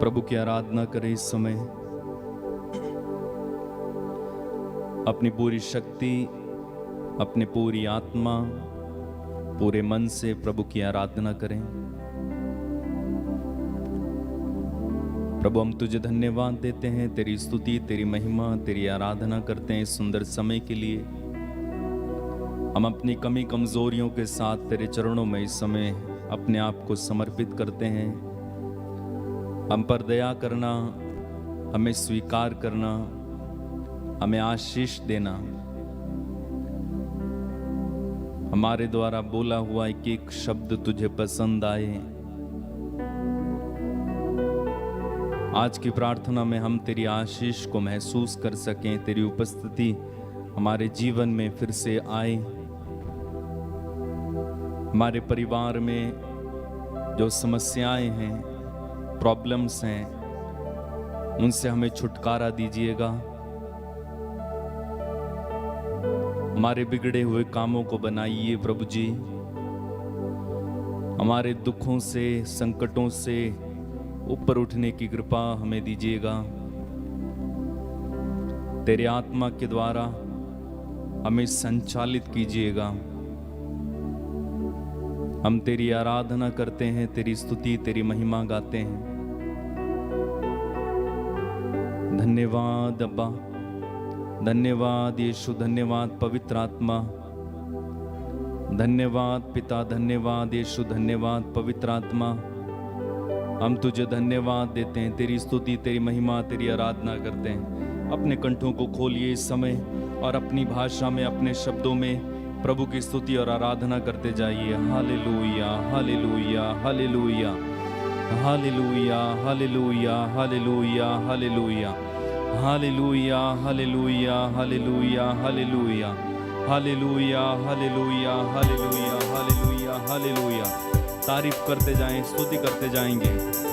प्रभु की आराधना करें इस समय। अपनी पूरी शक्ति, अपनी पूरी आत्मा, पूरे मन से प्रभु की आराधना करें। प्रभु हम तुझे धन्यवाद देते हैं, तेरी स्तुति, तेरी महिमा, तेरी आराधना करते हैं इस सुंदर समय के लिए। हम अपनी कमी कमजोरियों के साथ तेरे चरणों में इस समय अपने आप को समर्पित करते हैं। हम पर दया करना, हमें स्वीकार करना, हमें आशीष देना। हमारे द्वारा बोला हुआ एक एक शब्द तुझे पसंद आए। आज की प्रार्थना में हम तेरी आशीष को महसूस कर सकें, तेरी उपस्थिति हमारे जीवन में फिर से आए। हमारे परिवार में जो समस्याएं हैं, प्रॉब्लम्स हैं, उनसे हमें छुटकारा दीजिएगा। हमारे बिगड़े हुए कामों को बनाइए प्रभु जी। हमारे दुखों से, संकटों से ऊपर उठने की कृपा हमें दीजिएगा। तेरे आत्मा के द्वारा हमें संचालित कीजिएगा। हम तेरी आराधना करते हैं, तेरी स्तुति, तेरी महिमा गाते हैं। धन्यवाद अब्बा, धन्यवाद यीशु, धन्यवाद पवित्र आत्मा, धन्यवाद पिता, धन्यवाद यीशु, धन्यवाद पवित्र आत्मा। हम तुझे धन्यवाद देते हैं, तेरी स्तुति, तेरी महिमा, तेरी आराधना करते हैं। अपने कंठों को खोलिए इस समय और अपनी भाषा में, अपने शब्दों में प्रभु की स्तुति और आराधना करते जाइए। Hallelujah, hallelujah, hallelujah, hallelujah, hallelujah, hallelujah, hallelujah, hallelujah, hallelujah, hallelujah, hallelujah, hallelujah, hallelujah, hallelujah, hallelujah, hallelujah. तारीफ करते जाएं, स्तुति करते जाएंगे।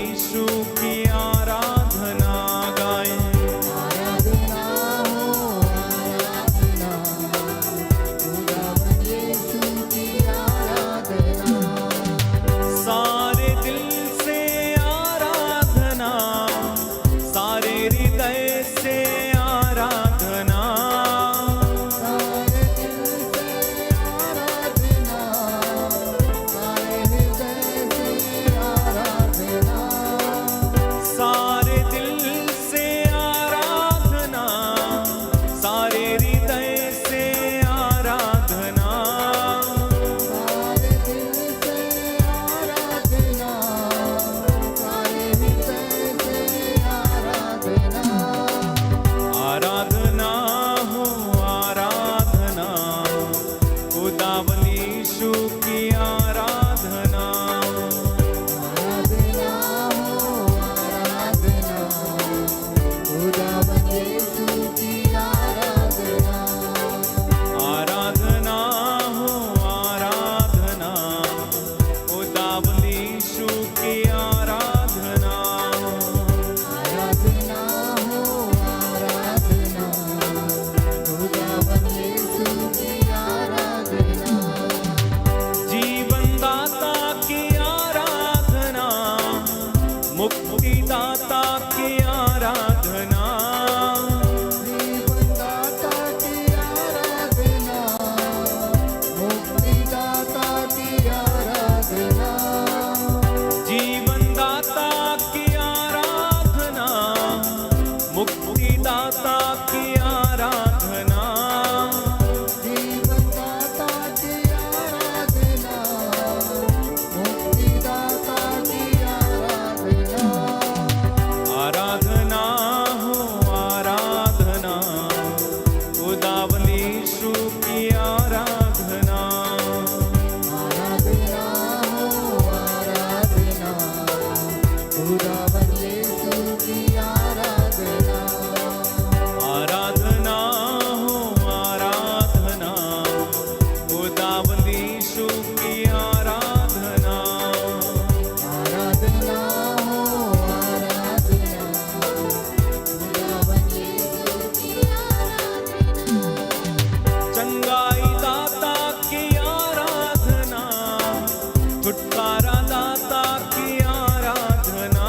यीशु की आराधना गाएं। आराधना हो आराधना, खुदावन यीशु की आराधना। सारे दिल से आराधना, सारे हृदय से आराधना, सारे दिल से आराधना, सारे हृदय से आराधना। सारे दिल से आराधना, सारे हृदय से आराधना, सारे दिल से आराधना, सारे हृदय से आराधना। आराधना हो आराधना, खुदावन यीशु की आराधना। आराधना हो आराधना, खुदावन यीशु की आराधना। आराधना हो आराधना, खुदावन यीशु की आराधना। आराधना हो आराधना, खुदावन यीशु की आराधना। जीवन दाता की आराधना, मुक्ति दाता की आराधना, जीवनदाता की आराधना, मुक्तिदाता की आराधना। जीवन दाता की आराधना, मुक्ति दाता की आराधना, जीवनदाता की आराधना, मुक्तिदाता की आराधना। आराधना हो आराधना, खुदावन यीशु की आराधना। आराधना हो आराधना, खुदावन यीशु की आराधना। आराधना हो आराधना, खुदावन यीशु की आराधना। आराधना हो आराधना, खुदावन यीशु की आराधना। चंगाई दाता की आराधना, छुटकारा दाता की आराधना,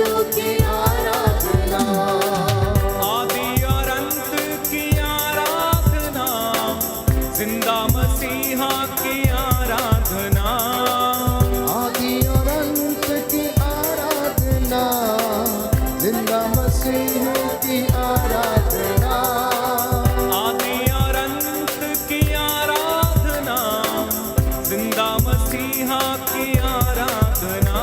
यीशु की आराधना आदि और अंत की आराधना, जिंदा मसीहा की आराधना, आदि और अंत की आराधना जिंदा मसीह की आराधना आदि और अंत की आराधना, जिंदा मसीहा की आराधना,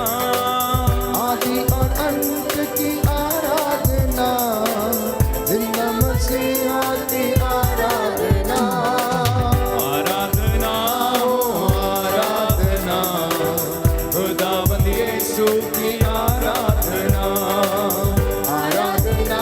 आदि और अंत की आराधना जिंदा मसीहा की आराधना आराधना हो आराधना, खुदावंद यीशु की आराधना, आराधना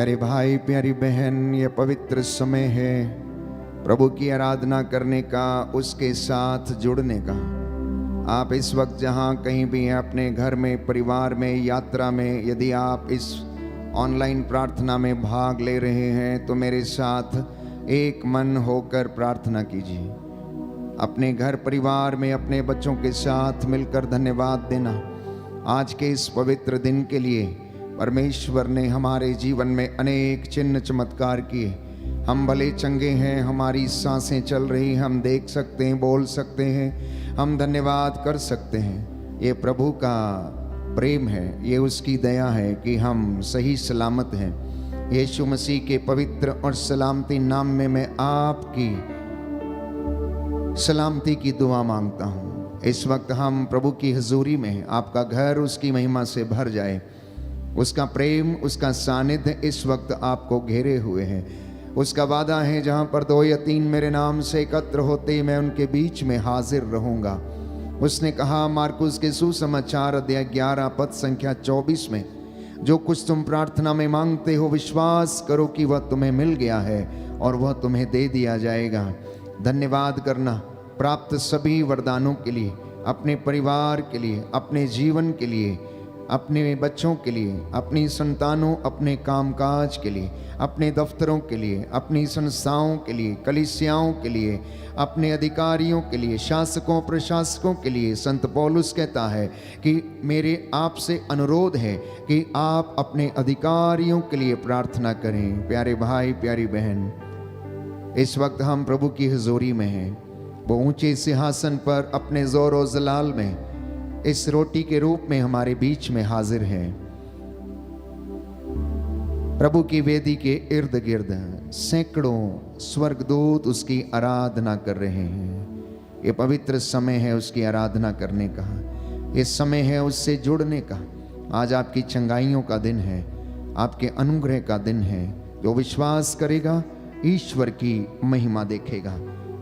प्यारे भाई प्यारी बहन, ये पवित्र समय है प्रभु की आराधना करने का, उसके साथ जुड़ने का। आप इस वक्त जहाँ कहीं भी हैं, अपने घर में, परिवार में, यात्रा में, यदि आप इस ऑनलाइन प्रार्थना में भाग ले रहे हैं तो मेरे साथ एक मन होकर प्रार्थना कीजिए। अपने घर परिवार में अपने बच्चों के साथ मिलकर धन्यवाद देना आज के इस पवित्र दिन के लिए। परमेश्वर ने हमारे जीवन में अनेक चिन्ह चमत्कार किए। हम भले चंगे हैं, हमारी सांसें चल रही, हम देख सकते हैं, बोल सकते हैं, हम धन्यवाद कर सकते हैं। ये प्रभु का प्रेम है, ये उसकी दया है कि हम सही सलामत हैं। यीशु मसीह के पवित्र और सलामती नाम में मैं आपकी सलामती की दुआ मांगता हूँ। इस वक्त हम प्रभु की हजूरी में हैं। आपका घर उसकी महिमा से भर जाए। उसका प्रेम, उसका सानिध्य इस वक्त आपको घेरे हुए है। उसका वादा है, जहाँ पर 2 या 3 मेरे नाम से एकत्र होते मैं उनके बीच में हाजिर रहूँगा। उसने कहा मार्कुस के सुसमाचार अध्याय 11 पद संख्या 24 में, जो कुछ तुम प्रार्थना में मांगते हो विश्वास करो कि वह तुम्हें मिल गया है और वह तुम्हें दे दिया जाएगा। धन्यवाद करना प्राप्त सभी वरदानों के लिए, अपने परिवार के लिए, अपने जीवन के लिए, अपने बच्चों के लिए, अपनी संतानों, अपने कामकाज के लिए, अपने दफ्तरों के लिए, अपनी संस्थाओं के लिए, कलीसियाओं के लिए, अपने अधिकारियों के लिए, शासकों प्रशासकों के लिए। संत पौलुस कहता है कि मेरे आपसे अनुरोध है कि आप अपने अधिकारियों के लिए प्रार्थना करें। प्यारे भाई प्यारी बहन, इस वक्त हम प्रभु की हजूरी में हैं। वो ऊंचे सिंहासन पर अपने जोर और जलाल में इस रोटी के रूप में हमारे बीच में हाजिर है। प्रभु की वेदी के इर्द गिर्द सैकड़ों स्वर्गदूत उसकी आराधना कर रहे हैं। ये पवित्र समय है उसकी आराधना करने का, ये समय है उससे जुड़ने का। आज आपकी चंगाइयों का दिन है, आपके अनुग्रह का दिन है। जो विश्वास करेगा ईश्वर की महिमा देखेगा।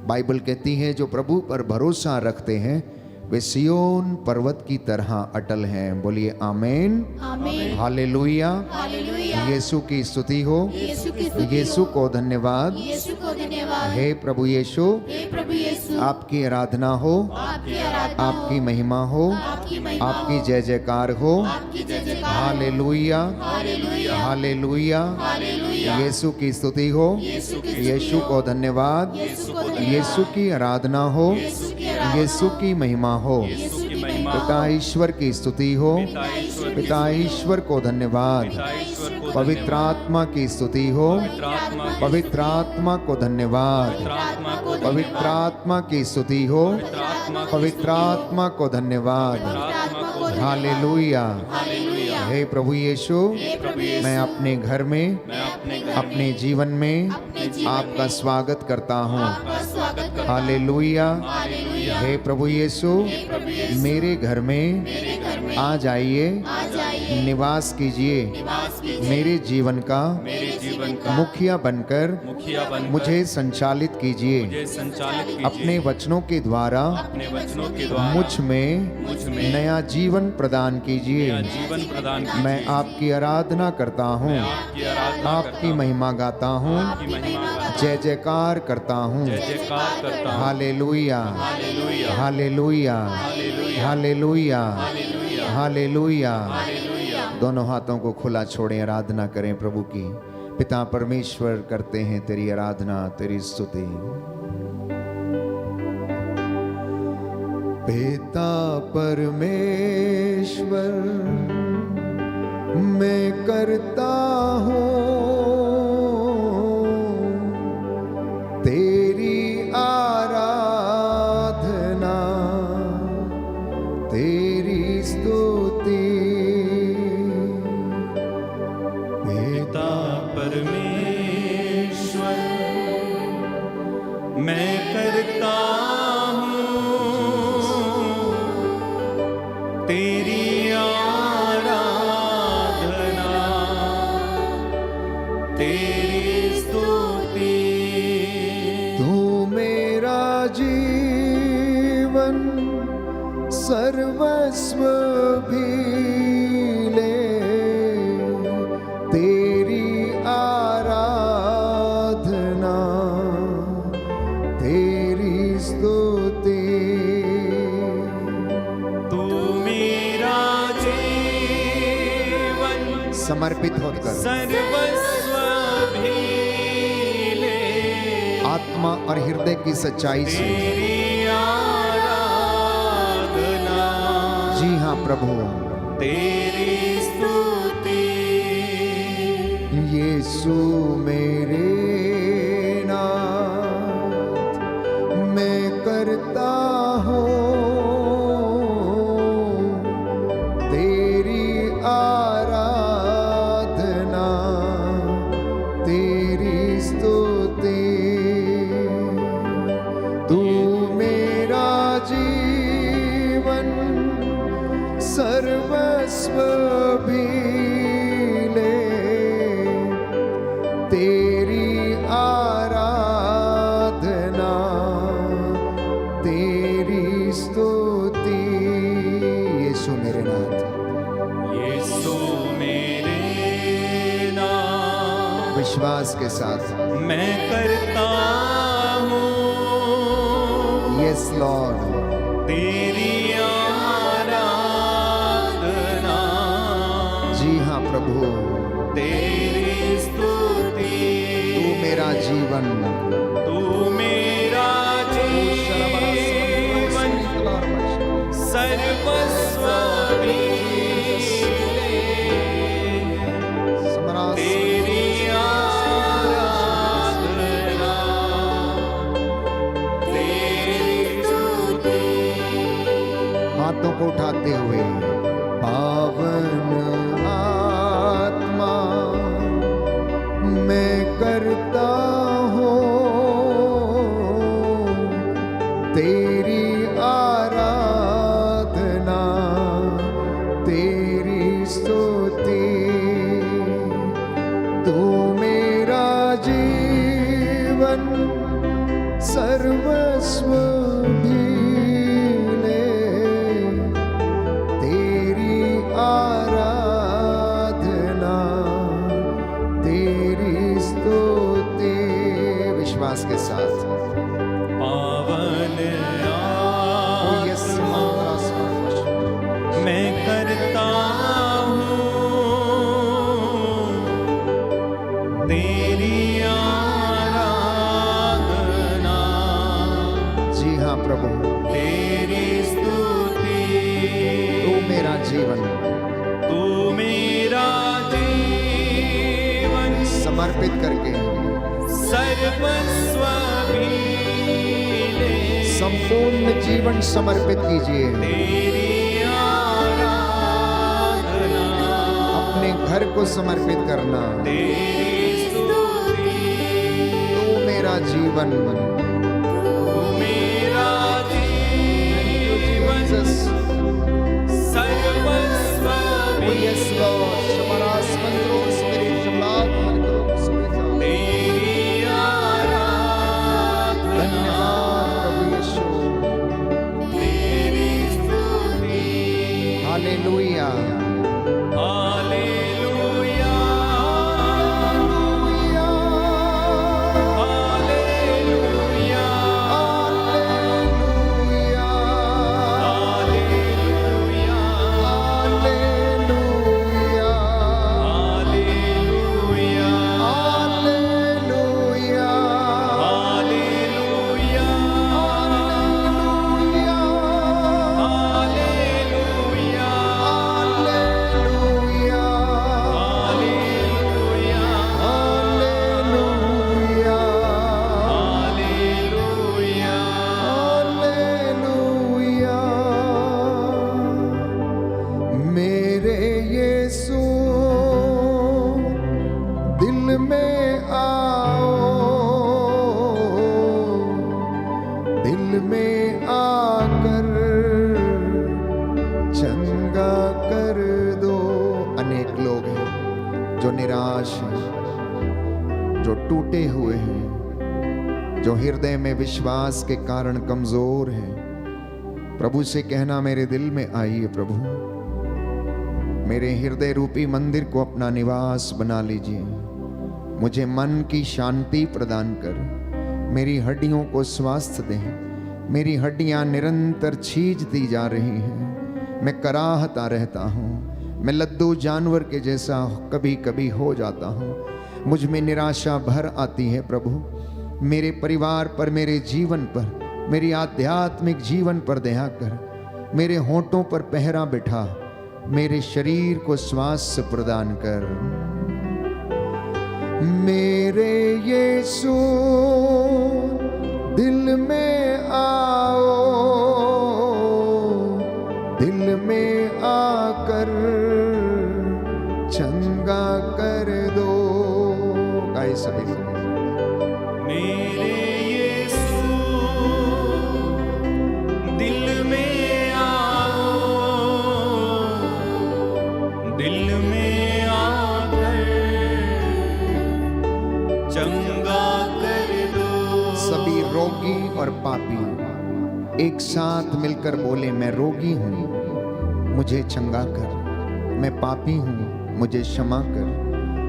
बाइबल कहती है जो प्रभु पर भरोसा रखते हैं वे सियोन पर्वत की तरह अटल हैं। बोलिए आमीन, आमीन, हालेलुया। हालेलुया। यीशु की स्तुति हो, यीशु की स्तुति यीशु को धन्यवाद। यीशु को धन्यवाद। हे प्रभु यीशु, हे प्रभु यीशु, आपकी आराधना हो, आपकी आराधना हो, आपकी महिमा हो, आपकी महिमा आपकी हो, जय जयकार हो। आपकी जय जयकार हो। Hallelujah, hallelujah, hallelujah. हालेलुया। यीशु की स्तुति हो, यीशु की स्तुति यीशु हो, को धन्यवाद। यीशु को धन्यवाद। यीशु की आराधना हो, यीशु की आराधना यीशु की महिमा हो। यीशु की महिमा पिता ईश्वर की स्तुति हो, पिता ईश्वर को धन्यवाद। पवित्र आत्मा की स्तुति हो, पवित्र आत्मा को धन्यवाद। पवित्र आत्मा की स्तुति हो, पवित्र आत्मा को धन्यवाद। हालेलुया। हे प्रभु यीशु, मैं अपने घर में, अपने जीवन में आपका स्वागत करता हूँ। हालेलुया। हे प्रभु यीशु, मेरे घर में आ जाइए, निवास कीजिए। मेरे जीवन का मुखिया बनकर मुझे संचालित कीजिए। अपने वचनों के द्वारा मुझ में नया जीवन प्रदान कीजिए। मैं आपकी आराधना करता हूँ, आपकी महिमा गाता हूँ, जय जयकार करता हूँ। Hallelujah, hallelujah, hallelujah, hallelujah. दोनों हाथों को खुला छोड़ें, आराधना करें प्रभु की। पिता परमेश्वर, करते हैं तेरी आराधना, तेरी स्तुति। पिता परमेश्वर, मैं करता हूँ तेरी आराधना, तेरी स्तुति। पिता परमेश्वर, मैं करता हूँ तेरी आराधना, तेरी स्तुति। तू मेरा जीवन सर्वस्व भी ले, तेरी समर्पित होकर सर्वस्व भी ले आत्मा और हृदय की सच्चाई से तेरी आराधना जी हाँ प्रभु तेरी स्तुति यीशु मेरे नाथ मैं करता हूँ तेरी आराधना तेरी स्तुति तू मेरा जीवन सर्वस्व भी ले तेरी आराधना तेरी स्तुति यीशु मेरे नाथ यीशु मेरे नाम विश्वास के साथ मैं करता हूँ यस लॉर्ड तेरी आराधना जी हाँ प्रभु तेरी स्तुति तू मेरा जीवन तू मेरा जीवन सर्वस्व भी तेरी आराधना तेरी स्तुति हाथों को उठाते हुए पावन आत्मा मैं करता हूँ तेरी आराधना तेरी स्तुति तू मेरा जीवन सर्वस्व भी ले तेरी आराधना तेरी स्तुति विश्वास के साथ पावन यस मैं करता हूँ तेरी आराधना जी हाँ प्रभु तेरी स्तुति तू मेरा जीवन तू मेरा जीवन समर्पित करके सर्वस्व भी ले संपूर्ण जीवन समर्पित कीजिए तेरी आराधना अपने घर को समर्पित करना तेरी स्तुति तू मेरा जीवन तू मेरा जीवन सर्वस्व भी यस लॉर्ड शबरास मंत्रों स्पिरिट जमात मंत्रों सुविधा तेरी आराधना धन्यवाद प्रभु यीशु तेरी स्तुति hallelujah hallelujah hallelujah hallelujah hallelujah hallelujah hallelujah hallelujah hallelujah hallelujah hallelujah hallelujah hallelujah hallelujah hallelujah मेरे यीशु दिल में आओ दिल में आकर चंगा कर दो अनेक लोग हैं जो निराश हैं जो टूटे हुए हैं जो हृदय में विश्वास के कारण कमजोर हैं प्रभु से कहना मेरे दिल में आइए प्रभु मेरे हृदय रूपी मंदिर को अपना निवास बना लीजिए मुझे मन की शांति प्रदान कर मेरी हड्डियों को स्वास्थ्य दें मेरी हड्डियां निरंतर छीजती जा रही हैं मैं कराहता रहता हूँ मैं लद्दू जानवर के जैसा कभी कभी हो जाता हूँ। मुझ में निराशा भर आती है प्रभु। मेरे परिवार पर, मेरे जीवन पर, मेरी आध्यात्मिक जीवन पर दया कर। मेरे होंठों पर पहरा बिठा, मेरे शरीर को स्वास्थ्य प्रदान कर। मेरे यीशु दिल में आओ, दिल में आकर चंगा कर दो। गाइए सभी मेरे यीशु दिल में आओ, दिल में आकर चंगा कर दो। सभी रोगी और पापी एक साथ मिलकर बोले, मैं रोगी हूँ, मुझे चंगा कर। मैं पापी हूँ, मुझे क्षमा कर।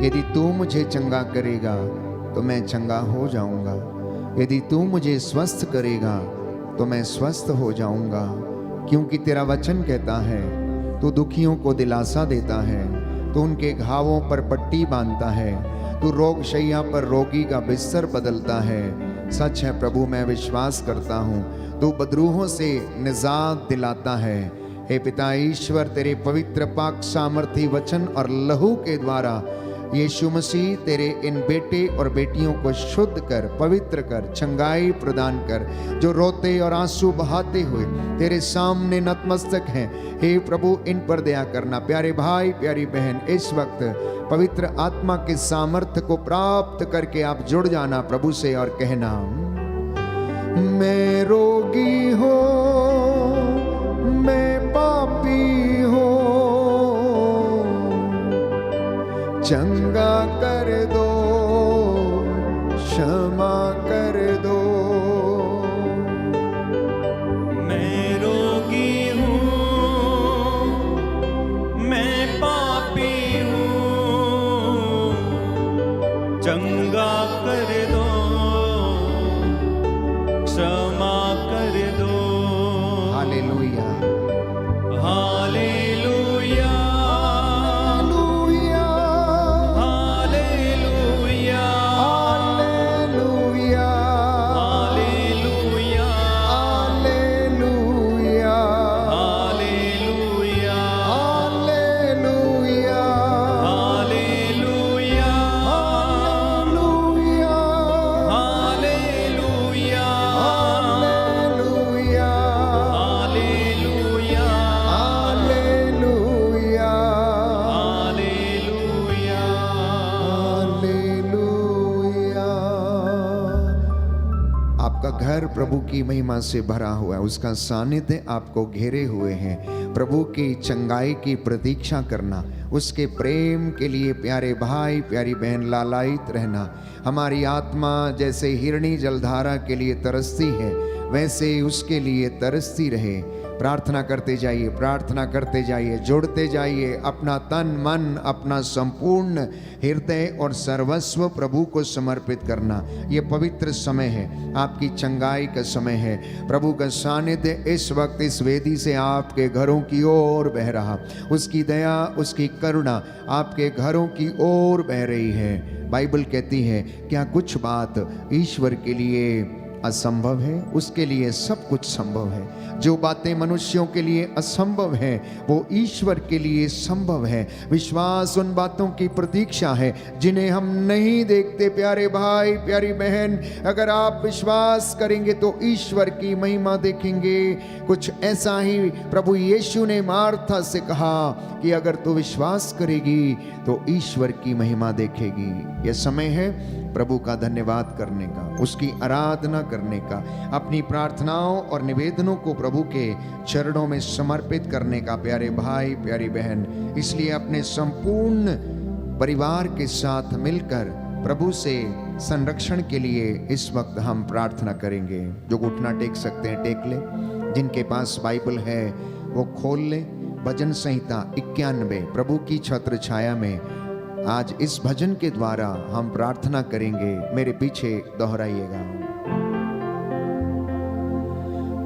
यदि तू मुझे चंगा करेगा तो मैं चंगा हो जाऊंगा। यदि तू मुझे स्वस्थ करेगा तो मैं स्वस्थ हो जाऊंगा। क्योंकि तेरा वचन कहता है, तू दुखियों को दिलासा देता है, तू उनके घावों पर पट्टी बांधता है, तू रोग शैया पर रोगी का बिस्तर बदलता है। सच है प्रभु, मैं विश्वास करता हूँ, तू बदरूहों से निजात दिलाता है। हे पिता ईश्वर, तेरे पवित्र पाक सामर्थी वचन और लहू के द्वारा यीशु मसीह तेरे इन बेटे और बेटियों को शुद्ध कर, पवित्र कर, चंगाई प्रदान कर। जो रोते और आंसू बहाते हुए तेरे सामने नतमस्तक हैं, हे प्रभु इन पर दया करना। प्यारे भाई प्यारी बहन, इस वक्त पवित्र आत्मा के सामर्थ्य को प्राप्त करके आप जुड़ जाना प्रभु से और कहना, मैं रोगी हूँ, मैं पापी हूँ, चंगा कर दो, क्षमा कर दो। मैं रोगी हूँ, मैं पापी हूँ, चंगा कर दो, क्षमा कर दो। Hallelujah, hallelujah, hallelujah, hallelujah, hallelujah, hallelujah, hallelujah, hallelujah, hallelujah, hallelujah, hallelujah, hallelujah, hallelujah, hallelujah, hallelujah. आपका घर प्रभु की महिमा से भरा हुआ है, उसका सानिध्य आपको घेरे हुए हैं। प्रभु की चंगाई की प्रतीक्षा करना, उसके प्रेम के लिए प्यारे भाई प्यारी बहन लालायित रहना। हमारी आत्मा जैसे हिरणी जलधारा के लिए तरसती है, वैसे उसके लिए तरसती रहे। प्रार्थना करते जाइए, प्रार्थना करते जाइए, जुड़ते जाइए। अपना तन मन, अपना संपूर्ण हृदय और सर्वस्व प्रभु को समर्पित करना। ये पवित्र समय है, आपकी चंगाई का समय है। प्रभु का सानिध्य इस वक्त इस वेदी से आपके घरों की ओर बह रहा, उसकी दया उसकी करुणा आपके घरों की ओर बह रही है। बाइबल कहती है, क्या कुछ बात ईश्वर के लिए असंभव है? उसके लिए सब कुछ संभव है। जो बातें मनुष्यों के लिए असंभव है वो ईश्वर के लिए संभव है। विश्वास उन बातों की प्रतीक्षा है जिन्हें हम नहीं देखते। प्यारे भाई प्यारी बहन, अगर आप विश्वास करेंगे तो ईश्वर की महिमा देखेंगे। कुछ ऐसा ही प्रभु यीशु ने मार्था से कहा कि अगर तू विश्वास करेगी तो ईश्वर की महिमा देखेगी। यह समय है प्रभु का धन्यवाद करने का, उसकी आराधना करने का, अपनी प्रार्थनाओं और निवेदनों को प्रभु के चरणों में समर्पित करने का। प्यारे भाई प्यारी बहन, इसलिए अपने संपूर्ण परिवार के साथ मिलकर प्रभु से संरक्षण के लिए इस वक्त हम प्रार्थना करेंगे। जो घुटना टेक सकते हैं टेक ले, जिनके पास बाइबल है वो खोल ले। भजन संहिता 91 प्रभु की छत्र छाया में आज इस भजन के द्वारा हम प्रार्थना करेंगे। मेरे पीछे दोहराइएगा।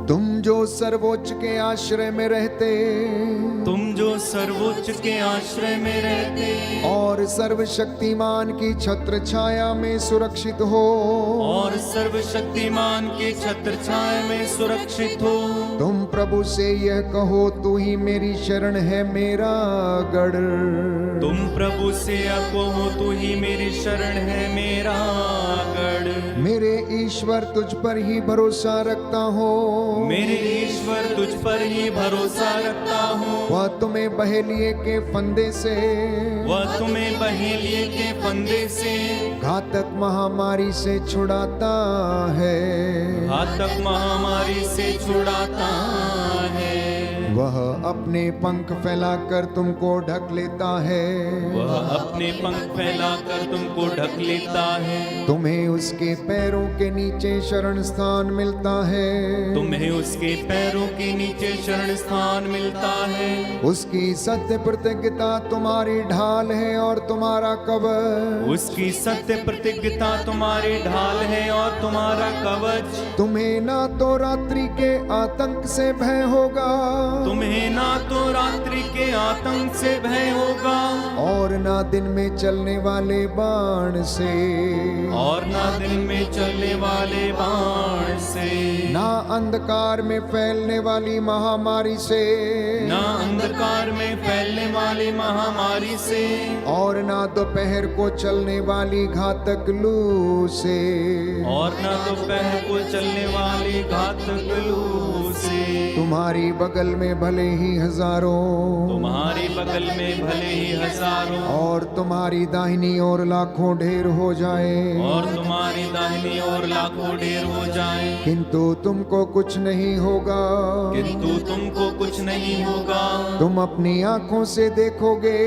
तुम जो सर्वोच्च के आश्रय में रहते तुम जो सर्वोच्च के आश्रय में रहते और सर्वशक्तिमान की छत्र छाया में सुरक्षित हो, और सर्वशक्तिमान के छत्र छाया में सुरक्षित हो, तुम प्रभु से यह कहो, तू ही मेरी शरण है मेरा गढ़। तुम प्रभु से कहो, तू ही मेरी शरण है मेरा गढ़। मेरे ईश्वर तुझ पर ही भरोसा रखता हूँ, मेरे ईश्वर तुझ पर ही भरोसा रखता हूँ। वह तुम्हें बहेलिए के फंदे से, वह तुम्हें बहेलिए के फंदे से, घातक महामारी से छुड़ाता है। घातक महामारी से छुड़ाता है। वह अपने पंख फैलाकर तुमको ढक लेता है, वह अपने पंख फैलाकर तुमको ढक लेता है। तुम्हें उसके पैरों के नीचे शरण स्थान मिलता है, तुम्हें उसके पैरों के नीचे शरण स्थान मिलता है। उसकी सत्य प्रतिज्ञता तुम्हारी ढाल है और तुम्हारा कवच। उसकी सत्य प्रतिज्ञता तुम्हारी ढाल है और तुम्हारा कवच। तुम्हें ना तो रात्रि के आतंक से भय होगा, तुम्हें ना तो रात्रि के आतंक से भय होगा, और ना दिन में चलने वाले बाण से, और ना दिन में चलने वाले बाण से, ना अंधकार में फैलने वाली महामारी से, ना अंधकार में फैलने वाली महामारी से, और ना दोपहर को चलने वाली घातक लू से। और ना दोपहर को चलने वाली घातक लू से। तुम्हारी बगल में भले ही हजारों, तुम्हारी बगल में भले ही हजारों, और तुम्हारी दाहिनी ओर लाखों ढेर हो जाए, और तुम्हारी दाहिनी ओर लाखों ढेर हो जाए, किंतु तुमको कुछ नहीं होगा। किंतु तुमको कुछ नहीं होगा। तुम अपनी आंखों से देखोगे,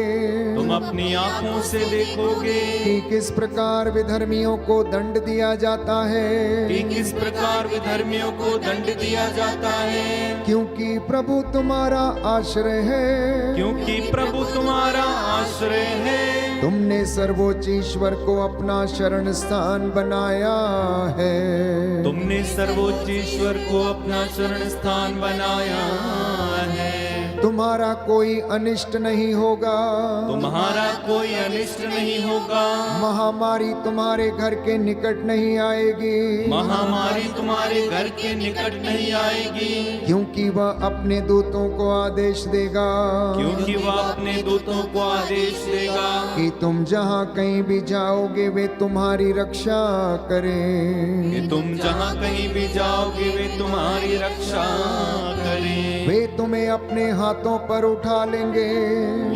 तुम अपनी आंखों से देखोगे कि किस प्रकार विधर्मियों को दंड दिया जाता है, कि किस प्रकार विधर्मियों को दंड दिया जाता है। क्योंकि प्रभु तुम्हारा आश्रय है, क्योंकि प्रभु तुम्हारा आश्रय है। तुमने सर्वोच्च ईश्वर को अपना शरण स्थान बनाया है। तुमने सर्वोच्च ईश्वर को अपना शरण स्थान बनाया है। तुम्हारा कोई अनिष्ट नहीं होगा, तुम्हारा कोई अनिष्ट नहीं होगा। महामारी तुम्हारे घर के निकट नहीं आएगी, महामारी तुम्हारे घर के निकट नहीं आएगी। क्योंकि वह अपने दूतों को आदेश देगा, क्योंकि वह अपने दूतों को आदेश देगा कि तुम जहाँ कहीं भी जाओगे वे तुम्हारी रक्षा करें। कि तुम जहाँ कहीं भी जाओगे वे तुम्हारी रक्षा करें। वे तुम्हें अपने हाथों पर उठा लेंगे,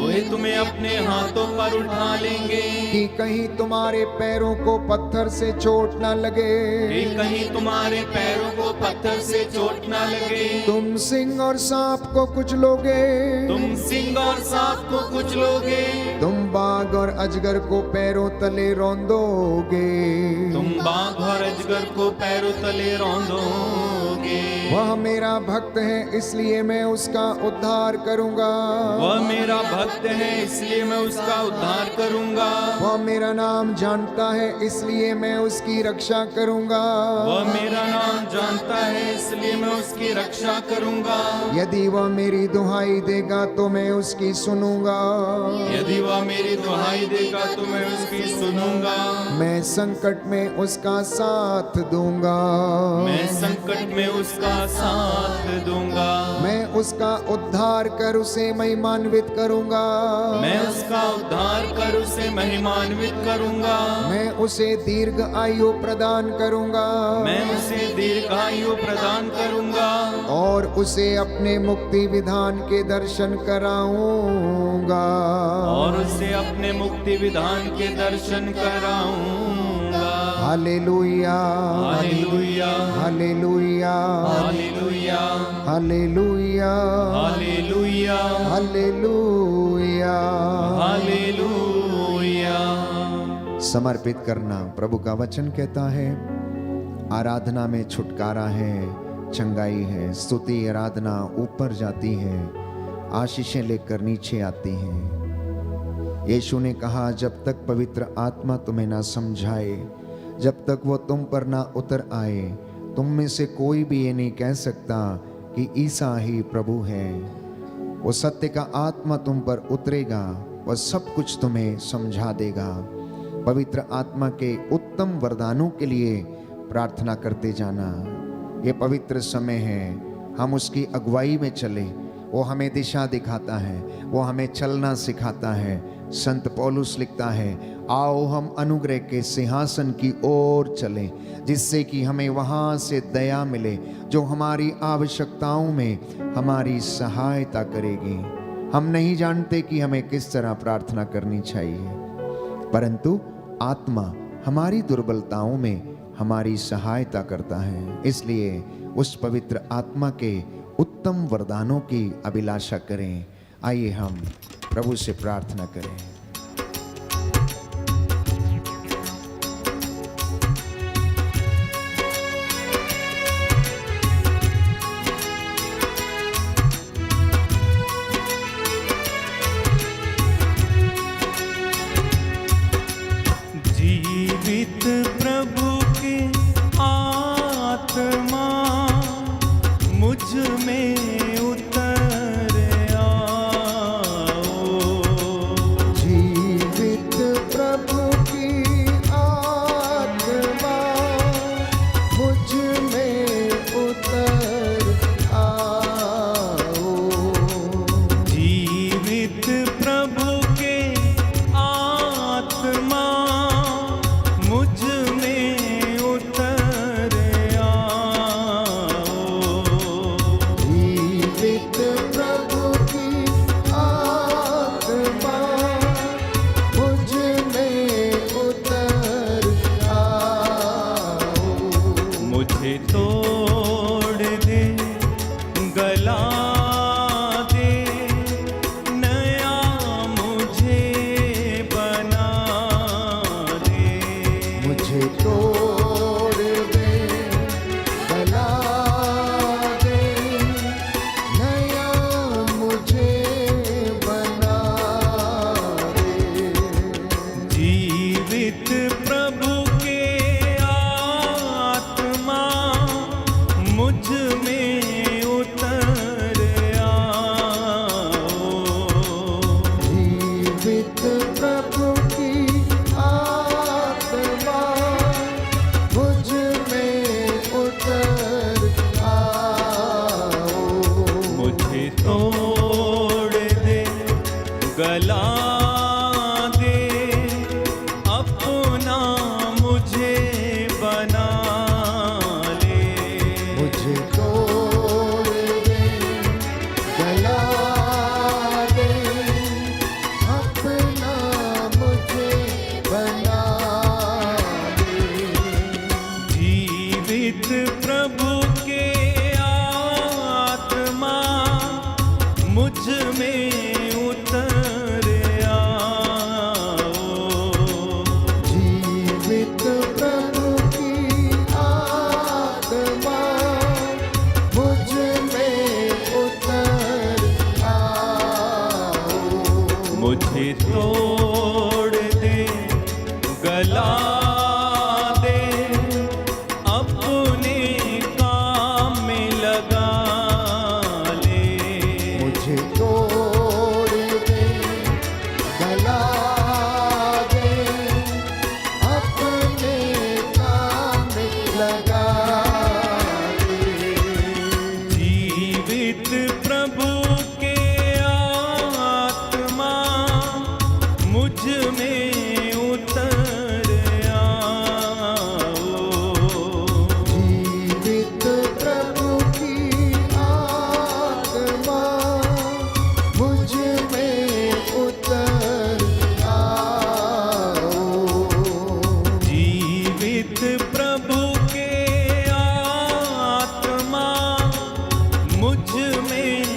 वे तुम्हें अपने हाथों पर उठा लेंगे, कि कहीं तुम्हारे पैरों को पत्थर से चोट न लगे। कि कहीं तुम्हारे पैरों को पत्थर से चोट न लगे। तुम सिंह और सांप को कुचलोगे, तुम सिंह और सांप को कुचलोगे। तुम बाघ और अजगर को पैरों तले रौंदोगे। तुम बाघ और अजगर को पैरों तले रौंदोगे। वह मेरा भक्त है इसलिए मैं उसका उद्धार करूंगा। वह मेरा भक्त है इसलिए मैं उसका उद्धार करूंगा। वह मेरा नाम जानता है इसलिए मैं उसकी रक्षा करूंगा। वह मेरा नाम जानता है इसलिए मैं उसकी रक्षा करूंगा। यदि वह मेरी दुहाई देगा तो मैं उसकी सुनूंगा। यदि वह मेरी दुहाई देगा तो मैं उसकी सुनूंगा। मैं संकट में उसका साथ दूंगा। मैं संकट में उसका साथ दूंगा। मैं उसका उद्धार कर उसे महिमान्वित करूंगा। मैं उसका उद्धार कर उसे महिमान्वित करूंगा। मैं उसे दीर्घ आयु प्रदान करूंगा। मैं उसे दीर्घायु प्रदान करूंगा। और उसे अपने मुक्ति विधान के दर्शन कराऊंगा। और उसे अपने मुक्ति विधान के दर्शन कराऊंगा। Hallelujah, hallelujah, hallelujah, hallelujah, hallelujah, hallelujah, hallelujah. Hallelujah. समर्पित करना। प्रभु का वचन कहता है आराधना में छुटकारा है, चंगाई है। स्तुति आराधना ऊपर जाती है, आशीषें लेकर नीचे आती हैं। यीशु ने कहा जब तक पवित्र आत्मा तुम्हें ना समझाए, जब तक वो तुम पर ना उतर आए, तुम में से कोई भी ये नहीं कह सकता कि ईसा ही प्रभु है। वो सत्य का आत्मा तुम पर उतरेगा, वह सब कुछ तुम्हें समझा देगा। पवित्र आत्मा के उत्तम वरदानों के लिए प्रार्थना करते जाना। ये पवित्र समय है, हम उसकी अगुवाई में चले। वो हमें दिशा दिखाता है, वो हमें चलना सिखाता है। संत पौलुस लिखता है, आओ हम अनुग्रह के सिंहासन की ओर चलें, जिससे कि हमें वहाँ से दया मिले, जो हमारी आवश्यकताओं में हमारी सहायता करेगी। हम नहीं जानते कि हमें किस तरह प्रार्थना करनी चाहिए, परंतु आत्मा हमारी दुर्बलताओं में हमारी सहायता करता है। इसलिए उस पवित्र आत्मा के उत्तम वरदानों की अभिलाषा करें। आइए हम प्रभु से प्रार्थना करें। जीवित प्रभु की आत्मा मुझ में उतर आओ। जीवित प्रभु की आत्मा मुझ में उतर आओ। जीवित प्रभु के आत्मा मुझ में उतर आओ। जीवित प्रभु की आत्मा मुझ में उतर आओ। मुझे तोड़ दे, गला दे, नया मुझे बना दे। मुझे तोड़ दे, गला दे, नया मुझे बना दे। जीवित प्रभु के आत्मा मुझ में उतर आओ। जीवित प्रभु की आत्मा मुझ में उतर आओ। मुझे तोड़ दे, गला दे, अपना मुझे बना ले। मुझे तोड़ दे, गला दे, अपना मुझे बना दे। जीवित प्रभु के आत्मा मुझ में उतर आओ। जीवित प्रभु की आत्मा मुझ में उतर आओ। मुझे तोड़ दे, गला दे, अपने काम में लगा ले। मुझे तोड़ दे, गला दे, अपने काम में लगा दे। जीवित प्रभु के आत्मा मुझ में उतर आओ। जीवित प्रभु की आत्मा मुझ में उतर आओ। जीवित प्रभु के आत्मा मुझ में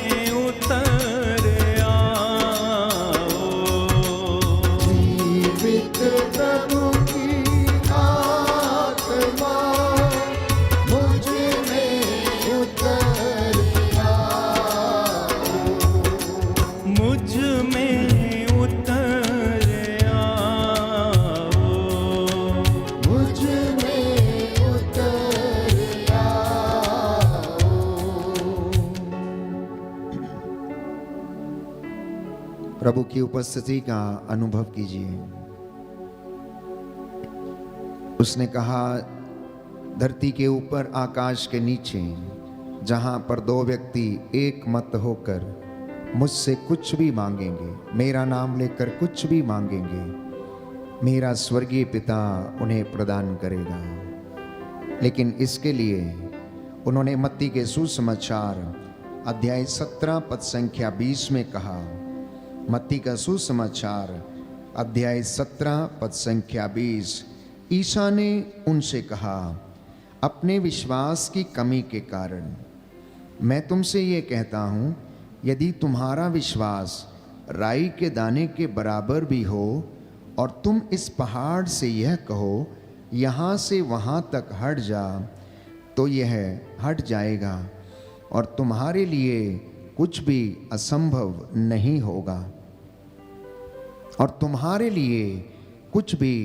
प्रभु की उपस्थिति का अनुभव कीजिए। उसने कहा, धरती के ऊपर आकाश के नीचे जहां पर दो व्यक्ति एक मत होकर मुझसे कुछ भी मांगेंगे, मेरा नाम लेकर कुछ भी मांगेंगे, मेरा स्वर्गीय पिता उन्हें प्रदान करेगा। लेकिन इसके लिए उन्होंने मत्ती के सुसमाचार अध्याय 17 पद संख्या 20 में कहा, मत्ती का सुसमाचार अध्याय 17 पद संख्या 20, ईसा ने उनसे कहा, अपने विश्वास की कमी के कारण मैं तुमसे ये कहता हूँ, यदि तुम्हारा विश्वास राई के दाने के बराबर भी हो और तुम इस पहाड़ से यह कहो, यहाँ से वहाँ तक हट जा, तो यह हट जाएगा और तुम्हारे लिए कुछ भी असंभव नहीं होगा। और तुम्हारे लिए कुछ भी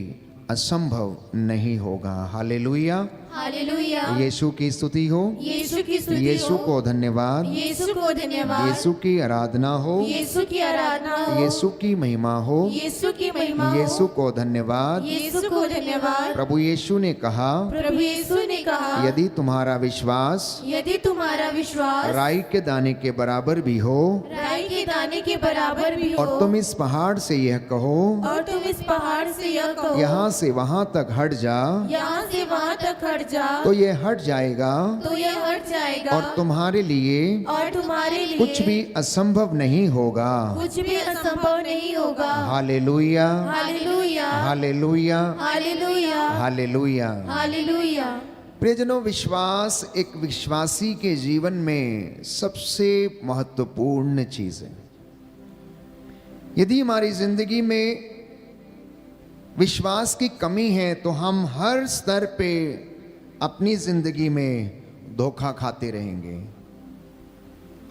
असंभव नहीं होगा। Hallelujah, hallelujah. यीशु की स्तुति हो, यीशु की स्तुति यीशु हो, को धन्यवाद, यीशु को धन्यवाद, यीशु की आराधना हो, यीशु की आराधना हो, यीशु की महिमा हो, यीशु की महिमा हो, यीशु को धन्यवाद। यीशु को धन्यवाद। प्रभु यीशु ने कहा, प्रभु यीशु ने कहा, यदि तुम्हारा विश्वास यदि तुम्हारा विश्वास राई के दाने के बराबर भी हो राई के दाने के बराबर भी हो और तुम इस पहाड़ से यह कहो, और तुम इस पहाड़ से यह कहो, यहाँ से वहाँ तक हट जा, यहाँ से वहाँ तक हट जा, तो ये हट जाएगा तो यह हट जाएगा और तुम्हारे लिए और तुम्हारे लिए कुछ भी असंभव नहीं होगा। कुछ भी असंभव नहीं होगा। Hallelujah, hallelujah, hallelujah, hallelujah, hallelujah. Hallelujah. प्रियजनों, विश्वास एक विश्वासी के जीवन में सबसे महत्वपूर्ण चीज है। यदि हमारी जिंदगी में विश्वास की कमी है तो हम हर स्तर पे अपनी जिंदगी में धोखा खाते रहेंगे।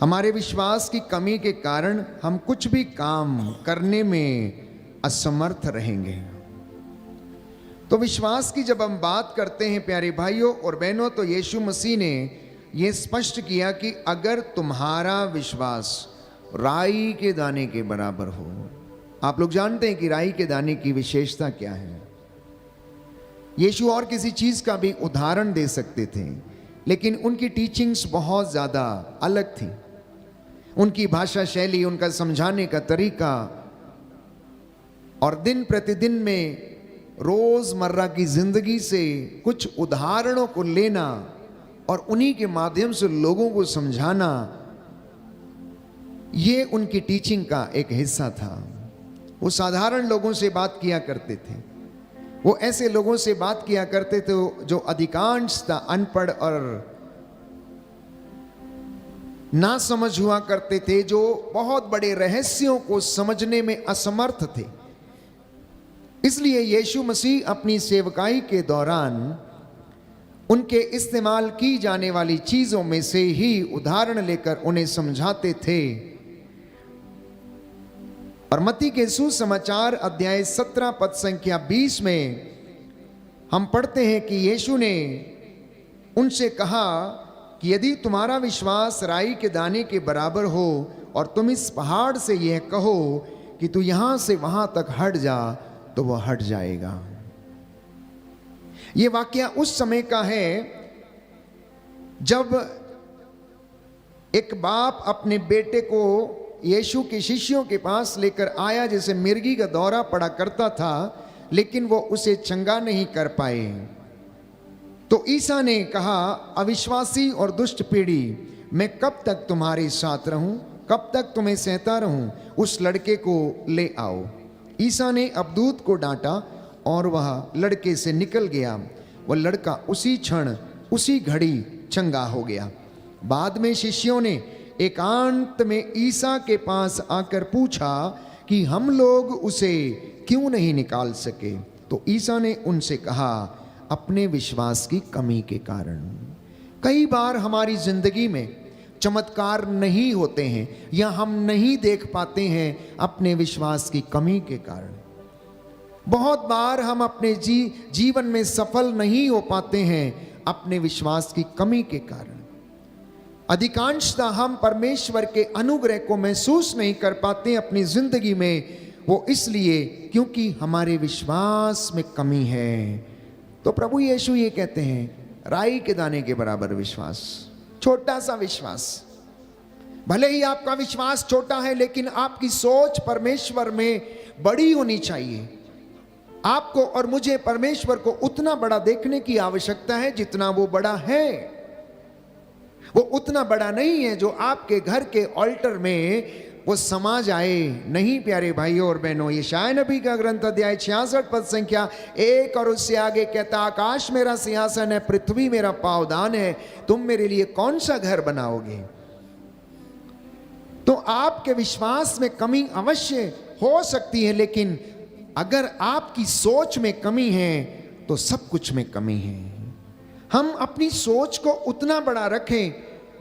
हमारे विश्वास की कमी के कारण हम कुछ भी काम करने में असमर्थ रहेंगे। तो विश्वास की जब हम बात करते हैं प्यारे भाइयों और बहनों, तो यीशु मसीह ने यह स्पष्ट किया कि अगर तुम्हारा विश्वास राई के दाने के बराबर हो। आप लोग जानते हैं कि राई के दाने की विशेषता क्या है। यीशु और किसी चीज का भी उदाहरण दे सकते थे, लेकिन उनकी टीचिंग्स बहुत ज्यादा अलग थी। उनकी भाषा शैली, उनका समझाने का तरीका और दिन प्रतिदिन में रोजमर्रा की जिंदगी से कुछ उदाहरणों को लेना और उन्हीं के माध्यम से लोगों को समझाना, ये उनकी टीचिंग का एक हिस्सा था। वो साधारण लोगों से बात किया करते थे। वो ऐसे लोगों से बात किया करते थे जो अधिकांशतः अनपढ़ और ना समझ हुआ करते थे, जो बहुत बड़े रहस्यों को समझने में असमर्थ थे। इसलिए यीशु मसीह अपनी सेवकाई के दौरान उनके इस्तेमाल की जाने वाली चीजों में से ही उदाहरण लेकर उन्हें समझाते थे। और मत्ती के सुसमाचार अध्याय 17 पद संख्या 20 में हम पढ़ते हैं कि यीशु ने उनसे कहा कि यदि तुम्हारा विश्वास राई के दाने के बराबर हो और तुम इस पहाड़ से यह कहो कि तू यहां से वहां तक हट जा, तो वह हट जाएगा। यह वाकया उस समय का है जब एक बाप अपने बेटे को यीशु के शिष्यों के पास लेकर आया, जैसे मिर्गी का दौरा पड़ा करता था, लेकिन वो उसे चंगा नहीं कर पाए। तो ईसा ने कहा, अविश्वासी और दुष्ट पीढ़ी, मैं कब तक तुम्हारे साथ रहूं, कब तक तुम्हें सहता रहूं, उस लड़के को ले आओ। ईसा ने अबदूत को डांटा और वह लड़के से निकल गया। वह लड़का उसी क्षण उसी घड़ी चंगा हो गया। बाद में शिष्यों ने एकांत में ईसा के पास आकर पूछा कि हम लोग उसे क्यों नहीं निकाल सके। तो ईसा ने उनसे कहा, अपने विश्वास की कमी के कारण। कई बार हमारी जिंदगी में चमत्कार नहीं होते हैं या हम नहीं देख पाते हैं अपने विश्वास की कमी के कारण। बहुत बार हम अपने जीवन में सफल नहीं हो पाते हैं अपने विश्वास की कमी के कारण। अधिकांशतः हम परमेश्वर के अनुग्रह को महसूस नहीं कर पाते अपनी जिंदगी में, वो इसलिए क्योंकि हमारे विश्वास में कमी है। तो प्रभु यीशु ये कहते हैं, राई के दाने के बराबर विश्वास, छोटा सा विश्वास। भले ही आपका विश्वास छोटा है, लेकिन आपकी सोच परमेश्वर में बड़ी होनी चाहिए। आपको और मुझे परमेश्वर को उतना बड़ा देखने की आवश्यकता है जितना वो बड़ा है। वो उतना बड़ा नहीं है जो आपके घर के ऑल्टर में वो समा जाए। नहीं प्यारे भाइयों और बहनों, यशायाह नबी का ग्रंथ अध्याय 66 पद संख्या 1 और उससे आगे कहता, आकाश मेरा सिंहासन है, पृथ्वी मेरा पावदान है, तुम मेरे लिए कौन सा घर बनाओगे। तो आपके विश्वास में कमी अवश्य हो सकती है, लेकिन अगर आपकी सोच में कमी है तो सब कुछ में कमी है। हम अपनी सोच को उतना बड़ा रखें,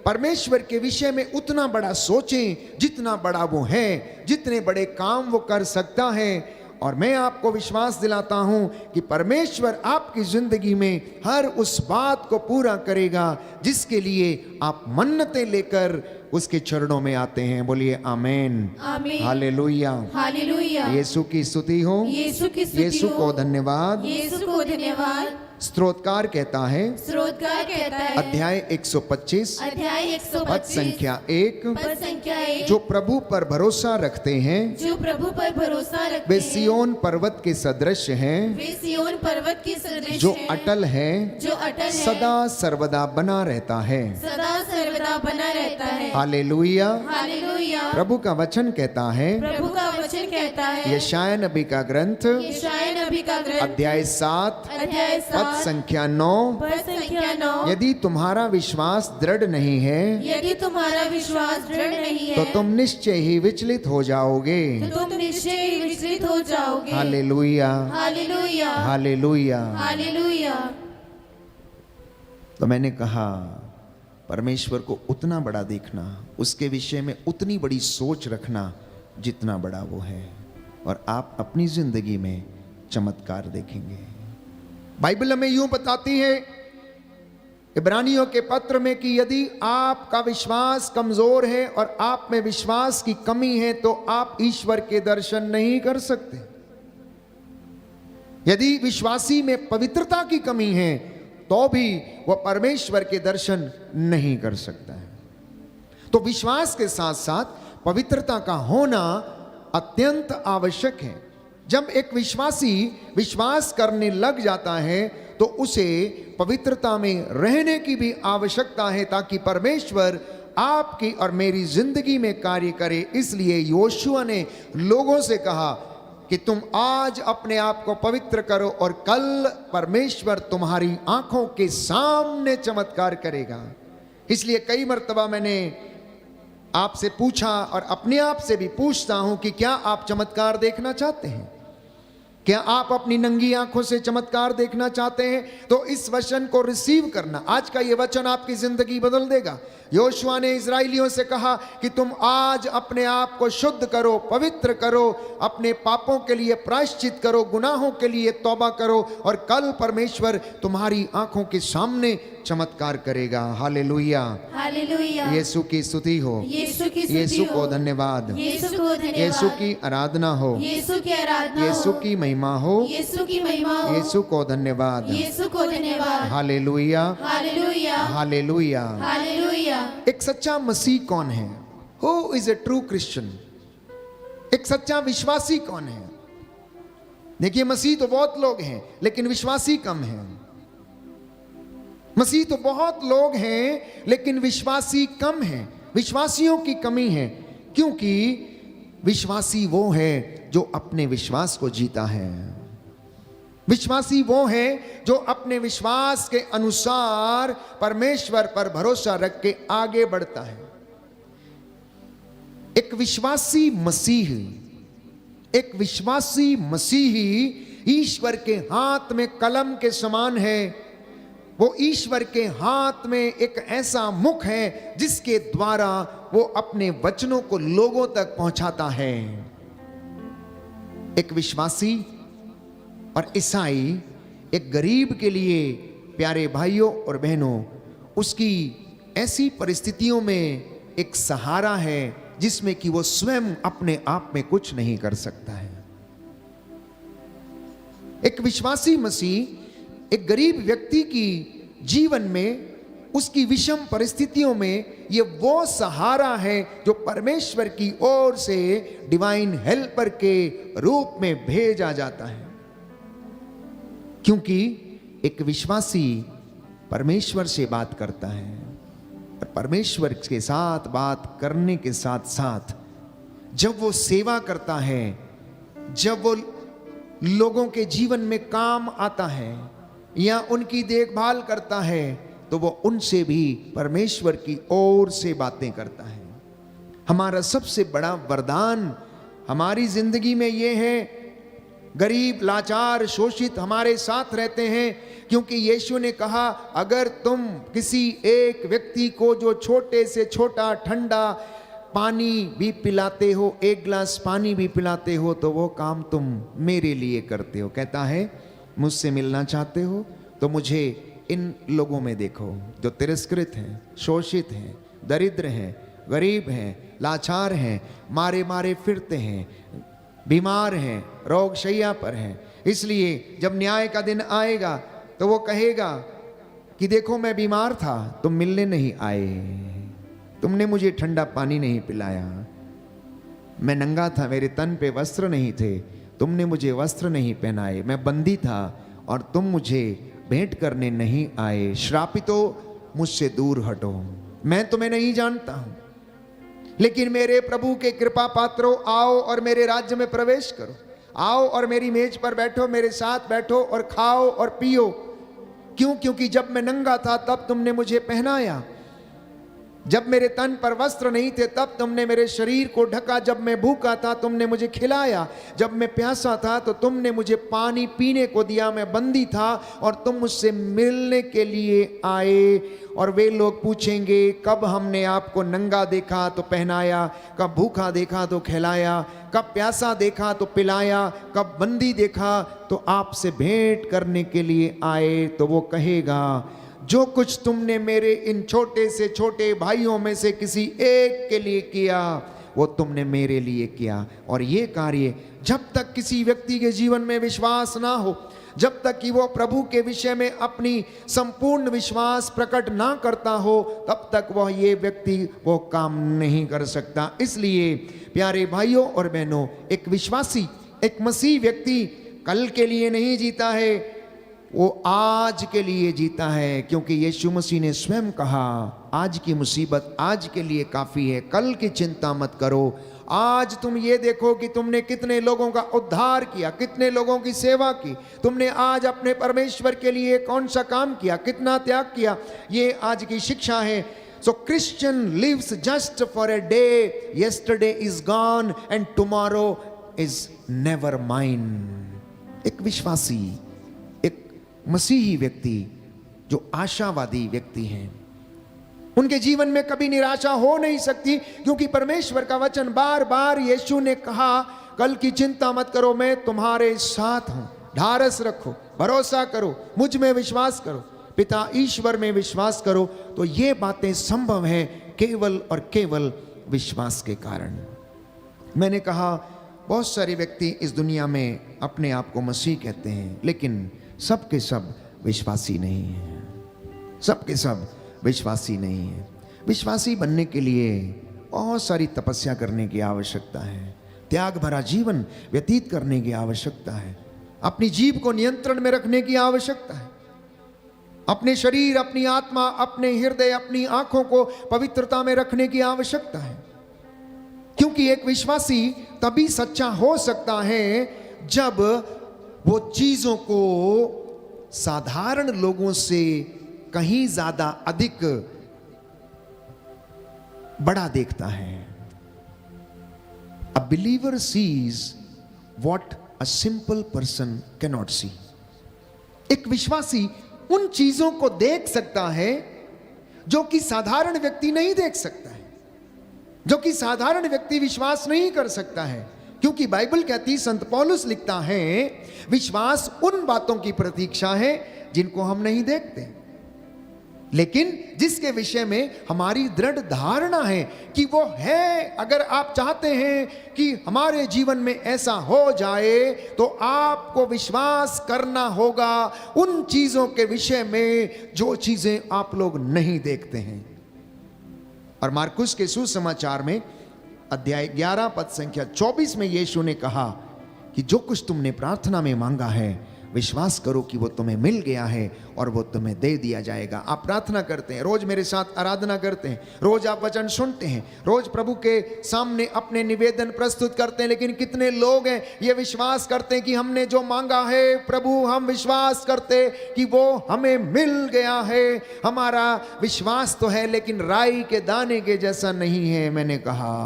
परमेश्वर के विषय में उतना बड़ा सोचें जितना बड़ा वो है, जितने बड़े काम वो कर सकता है। और मैं आपको विश्वास दिलाता हूं कि परमेश्वर आपकी जिंदगी में हर उस बात को पूरा करेगा जिसके लिए आप मन्नतें लेकर उसके चरणों में आते हैं। बोलिए आमेन, आमीन, हालेलुया, हालेलुया। यीशु की स्तुति हो, यीशु की स्तुति यीशु हो। को धन्यवाद। यीशु को धन्यवाद। स्तोत्रकार कहता है, स्रोतकार कहता है, अध्याय 125 अध्याय पद 125 संख्या 1, पद संख्या 1, जो प्रभु पर भरोसा रखते हैं जो प्रभु पर भरोसा रखते वे हैं, सियोन पर्वत के सदृश हैं, वे सियोन पर्वत की सदृश जो हैं, अटल है, जो अटल है, सदा सर्वदा बना रहता है। सदा सर्वदा बना रहता है। हालेलुया। हालेलुया। प्रभु का वचन कहता है, प्रभु का वचन कहता है, यशायाह नबी का ग्रंथ यशायाह नबी का ग्रंथ अध्याय 7 अध्याय पद 7 संख्या 9, पद संख्या 9, यदि तुम्हारा विश्वास दृढ़ नहीं है यदि तुम्हारा विश्वास दृढ़ नहीं तो है तुम निश्चय ही विचलित हो जाओगे। तो तुम निश्चय ही विचलित हो जाओगे। Hallelujah, hallelujah, hallelujah. हालेलुया। तो मैंने कहा परमेश्वर को उतना बड़ा देखना, उसके विषय में उतनी बड़ी सोच रखना जितना बड़ा वो है, और आप अपनी जिंदगी में चमत्कार देखेंगे। बाइबल हमें यूं बताती है इब्रानियों के पत्र में कि यदि आपका विश्वास कमजोर है और आप में विश्वास की कमी है तो आप ईश्वर के दर्शन नहीं कर सकते। यदि विश्वासी में पवित्रता की कमी है तो भी वह परमेश्वर के दर्शन नहीं कर सकता है। तो विश्वास के साथ साथ पवित्रता का होना अत्यंत आवश्यक है। जब एक विश्वासी विश्वास करने लग जाता है तो उसे पवित्रता में रहने की भी आवश्यकता है, ताकि परमेश्वर आपकी और मेरी जिंदगी में कार्य करे। इसलिए योशुआ ने लोगों से कहा कि तुम आज अपने आप को पवित्र करो और कल परमेश्वर तुम्हारी आंखों के सामने चमत्कार करेगा। इसलिए कई मर्तबा मैंने आपसे पूछा और अपने आप से भी पूछता हूं कि क्या आप चमत्कार देखना चाहते हैं? क्या आप अपनी नंगी आंखों से चमत्कार देखना चाहते हैं? तो इस वचन को रिसीव करना। आज का ये वचन आपकी जिंदगी बदल देगा। योशुआ ने इजराइलियों से कहा कि तुम आज अपने आप को शुद्ध करो, पवित्र करो, अपने पापों के लिए प्रायश्चित करो, गुनाहों के लिए तौबा करो, और कल परमेश्वर तुम्हारी आंखों के सामने चमत्कार करेगा। Hallelujah, hallelujah. यीशु की स्तुति हो, यीशु की स्तुति यीशु हो। को धन्यवाद, यीशु को धन्यवाद। यीशु की आराधना हो, यीशु की आराधना यीशु हो। की महिमा हो, यीशु की महिमा हो। यीशु को धन्यवाद। यीशु को धन्यवाद। Hallelujah, hallelujah, hallelujah. हालेलुया। एक सच्चा मसीह कौन है? Who is a true Christian? एक सच्चा विश्वासी कौन है? देखिए, मसीह तो बहुत लोग हैं लेकिन विश्वासी कम हैं। मसीह तो बहुत लोग हैं लेकिन विश्वासी कम हैं। विश्वासियों की कमी है, क्योंकि विश्वासी वो है जो अपने विश्वास को जीता है। विश्वासी वो है जो अपने विश्वास के अनुसार परमेश्वर पर भरोसा रख के आगे बढ़ता है। एक विश्वासी मसीह, एक विश्वासी मसीही ईश्वर के हाथ में कलम के समान है। वो ईश्वर के हाथ में एक ऐसा मुख है जिसके द्वारा वो अपने वचनों को लोगों तक पहुंचाता है। एक विश्वासी और ईसाई एक गरीब के लिए, प्यारे भाइयों और बहनों, उसकी ऐसी परिस्थितियों में एक सहारा है जिसमें कि वो स्वयं अपने आप में कुछ नहीं कर सकता है। एक विश्वासी मसीह एक गरीब व्यक्ति की जीवन में, उसकी विषम परिस्थितियों में ये वो सहारा है जो परमेश्वर की ओर से डिवाइन हेल्पर के रूप में भेजा जाता है। क्योंकि एक विश्वासी परमेश्वर से बात करता है और परमेश्वर के साथ बात करने के साथ साथ जब वो सेवा करता है, जब वो लोगों के जीवन में काम आता है या उनकी देखभाल करता है, तो वो उनसे भी परमेश्वर की ओर से बातें करता है। हमारा सबसे बड़ा वरदान हमारी जिंदगी में ये है, गरीब, लाचार, शोषित हमारे साथ रहते हैं, क्योंकि यीशु ने कहा अगर तुम किसी एक व्यक्ति को जो छोटे से छोटा ठंडा पानी भी पिलाते हो, एक गिलास पानी भी पिलाते हो, तो वो काम तुम मेरे लिए करते हो। कहता है मुझसे मिलना चाहते हो तो मुझे इन लोगों में देखो जो तिरस्कृत हैं, शोषित हैं, दरिद्र हैं, गरीब हैं, लाचार हैं, मारे मारे फिरते हैं, बीमार हैं, रोग शैया पर हैं। इसलिए जब न्याय का दिन आएगा तो वो कहेगा कि देखो मैं बीमार था, तुम मिलने नहीं आए, तुमने मुझे ठंडा पानी नहीं पिलाया, मैं नंगा था, मेरे तन पे वस्त्र नहीं थे, तुमने मुझे वस्त्र नहीं पहनाए, मैं बंदी था और तुम मुझे भेंट करने नहीं आए, श्रापितो मुझसे दूर हटो, मैं तुम्हें नहीं जानता हूं। लेकिन मेरे प्रभु के कृपा पात्रों, आओ और मेरे राज्य में प्रवेश करो, आओ और मेरी मेज पर बैठो, मेरे साथ बैठो और खाओ और पियो। क्यों? क्योंकि जब मैं नंगा था तब तुमने मुझे पहनाया, जब मेरे तन पर वस्त्र नहीं थे तब तुमने मेरे शरीर को ढका, जब मैं भूखा था तुमने मुझे खिलाया, जब मैं प्यासा था तो तुमने मुझे पानी पीने को दिया, मैं बंदी था और तुम मुझसे मिलने के लिए आए। और वे लोग पूछेंगे कब हमने आपको नंगा देखा तो पहनाया, कब भूखा देखा तो खिलाया, कब प्यासा देखा तो पिलाया, कब बंदी देखा तो आपसे भेंट करने के लिए आए। तो वो कहेगा जो कुछ तुमने मेरे इन छोटे से छोटे भाइयों में से किसी एक के लिए किया वो तुमने मेरे लिए किया। और ये कार्य जब तक किसी व्यक्ति के जीवन में विश्वास ना हो, जब तक कि वो प्रभु के विषय में अपनी संपूर्ण विश्वास प्रकट ना करता हो, तब तक वह ये व्यक्ति वो काम नहीं कर सकता। इसलिए प्यारे भाइयों और बहनों, एक विश्वासी, एक मसीह व्यक्ति कल के लिए नहीं जीता है, वो आज के लिए जीता है। क्योंकि यीशु मसीह ने स्वयं कहा आज की मुसीबत आज के लिए काफ़ी है, कल की चिंता मत करो। आज तुम ये देखो कि तुमने कितने लोगों का उद्धार किया, कितने लोगों की सेवा की, तुमने आज अपने परमेश्वर के लिए कौन सा काम किया, कितना त्याग किया, ये आज की शिक्षा है। So Christian lives just for a day, yesterday is gone and tomorrow is never mine। एक विश्वासी, एक मसीही व्यक्ति जो आशावादी व्यक्ति हैं, उनके जीवन में कभी निराशा हो नहीं सकती, क्योंकि परमेश्वर का वचन बार बार यीशु ने कहा कल की चिंता मत करो, मैं तुम्हारे साथ हूं, ढारस रखो, भरोसा करो, मुझ में विश्वास करो, पिता ईश्वर में विश्वास करो। तो ये बातें संभव हैं केवल और केवल विश्वास के कारण। मैंने कहा बहुत सारे व्यक्ति इस दुनिया में अपने आप को मसीह कहते हैं, लेकिन सब के सब विश्वासी नहीं है, सब के सब विश्वासी नहीं है। विश्वासी बनने के लिए बहुत सारी तपस्या करने की आवश्यकता है, त्याग भरा जीवन व्यतीत करने की आवश्यकता है, अपनी जीभ को नियंत्रण में रखने की आवश्यकता है, अपने शरीर, अपनी आत्मा, अपने हृदय, अपनी आंखों को पवित्रता में रखने की आवश्यकता है। क्योंकि एक विश्वासी तभी सच्चा हो सकता है जब वो चीजों को साधारण लोगों से कहीं ज्यादा अधिक बड़ा देखता है। A believer sees what a simple person cannot see। एक विश्वासी उन चीजों को देख सकता है जो कि साधारण व्यक्ति नहीं देख सकता है, जो कि साधारण व्यक्ति विश्वास नहीं कर सकता है। क्योंकि बाइबल कहती, संत पौलुस लिखता है, विश्वास उन बातों की प्रतीक्षा है जिनको हम नहीं देखते। लेकिन जिसके विषय में हमारी दृढ़ धारणा है कि वो है। अगर आप चाहते हैं कि हमारे जीवन में ऐसा हो जाए तो आपको विश्वास करना होगा उन चीजों के विषय में जो चीजें आप लोग नहीं देखते हैं। और मार्कुस के सुसमाचार में अध्याय 11 पद संख्या 24 में यीशु ने कहा कि जो कुछ तुमने प्रार्थना में मांगा है विश्वास करो कि वो तुम्हें मिल गया है और वो तुम्हें दे दिया जाएगा। आप प्रार्थना करते हैं, रोज मेरे साथ आराधना करते हैं, रोज आप वचन सुनते हैं, रोज प्रभु के सामने अपने निवेदन प्रस्तुत करते हैं, लेकिन कितने लोग हैं ये विश्वास करते हैं कि हमने जो मांगा है प्रभु, हम विश्वास करते कि वो हमें मिल गया है। हमारा विश्वास तो है लेकिन राई के दाने के जैसा नहीं है। मैंने कहा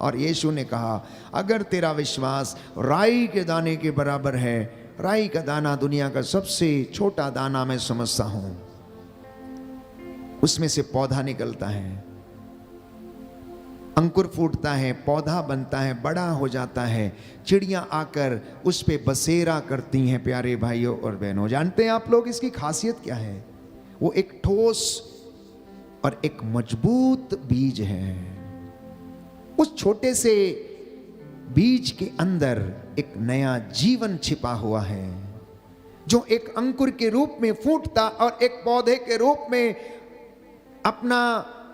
और यीशु ने कहा अगर तेरा विश्वास राई के दाने के बराबर है, राई का दाना दुनिया का सबसे छोटा दाना मैं समझता हूं, उसमें से पौधा निकलता है, अंकुर फूटता है, पौधा बनता है, बड़ा हो जाता है, चिड़ियां आकर उस पे बसेरा करती हैं। प्यारे भाइयों और बहनों, जानते हैं आप लोग इसकी खासियत क्या है? वो एक ठोस और एक मजबूत बीज है। उस छोटे से बीज के अंदर एक नया जीवन छिपा हुआ है जो एक अंकुर के रूप में फूटता और एक पौधे के रूप में अपना,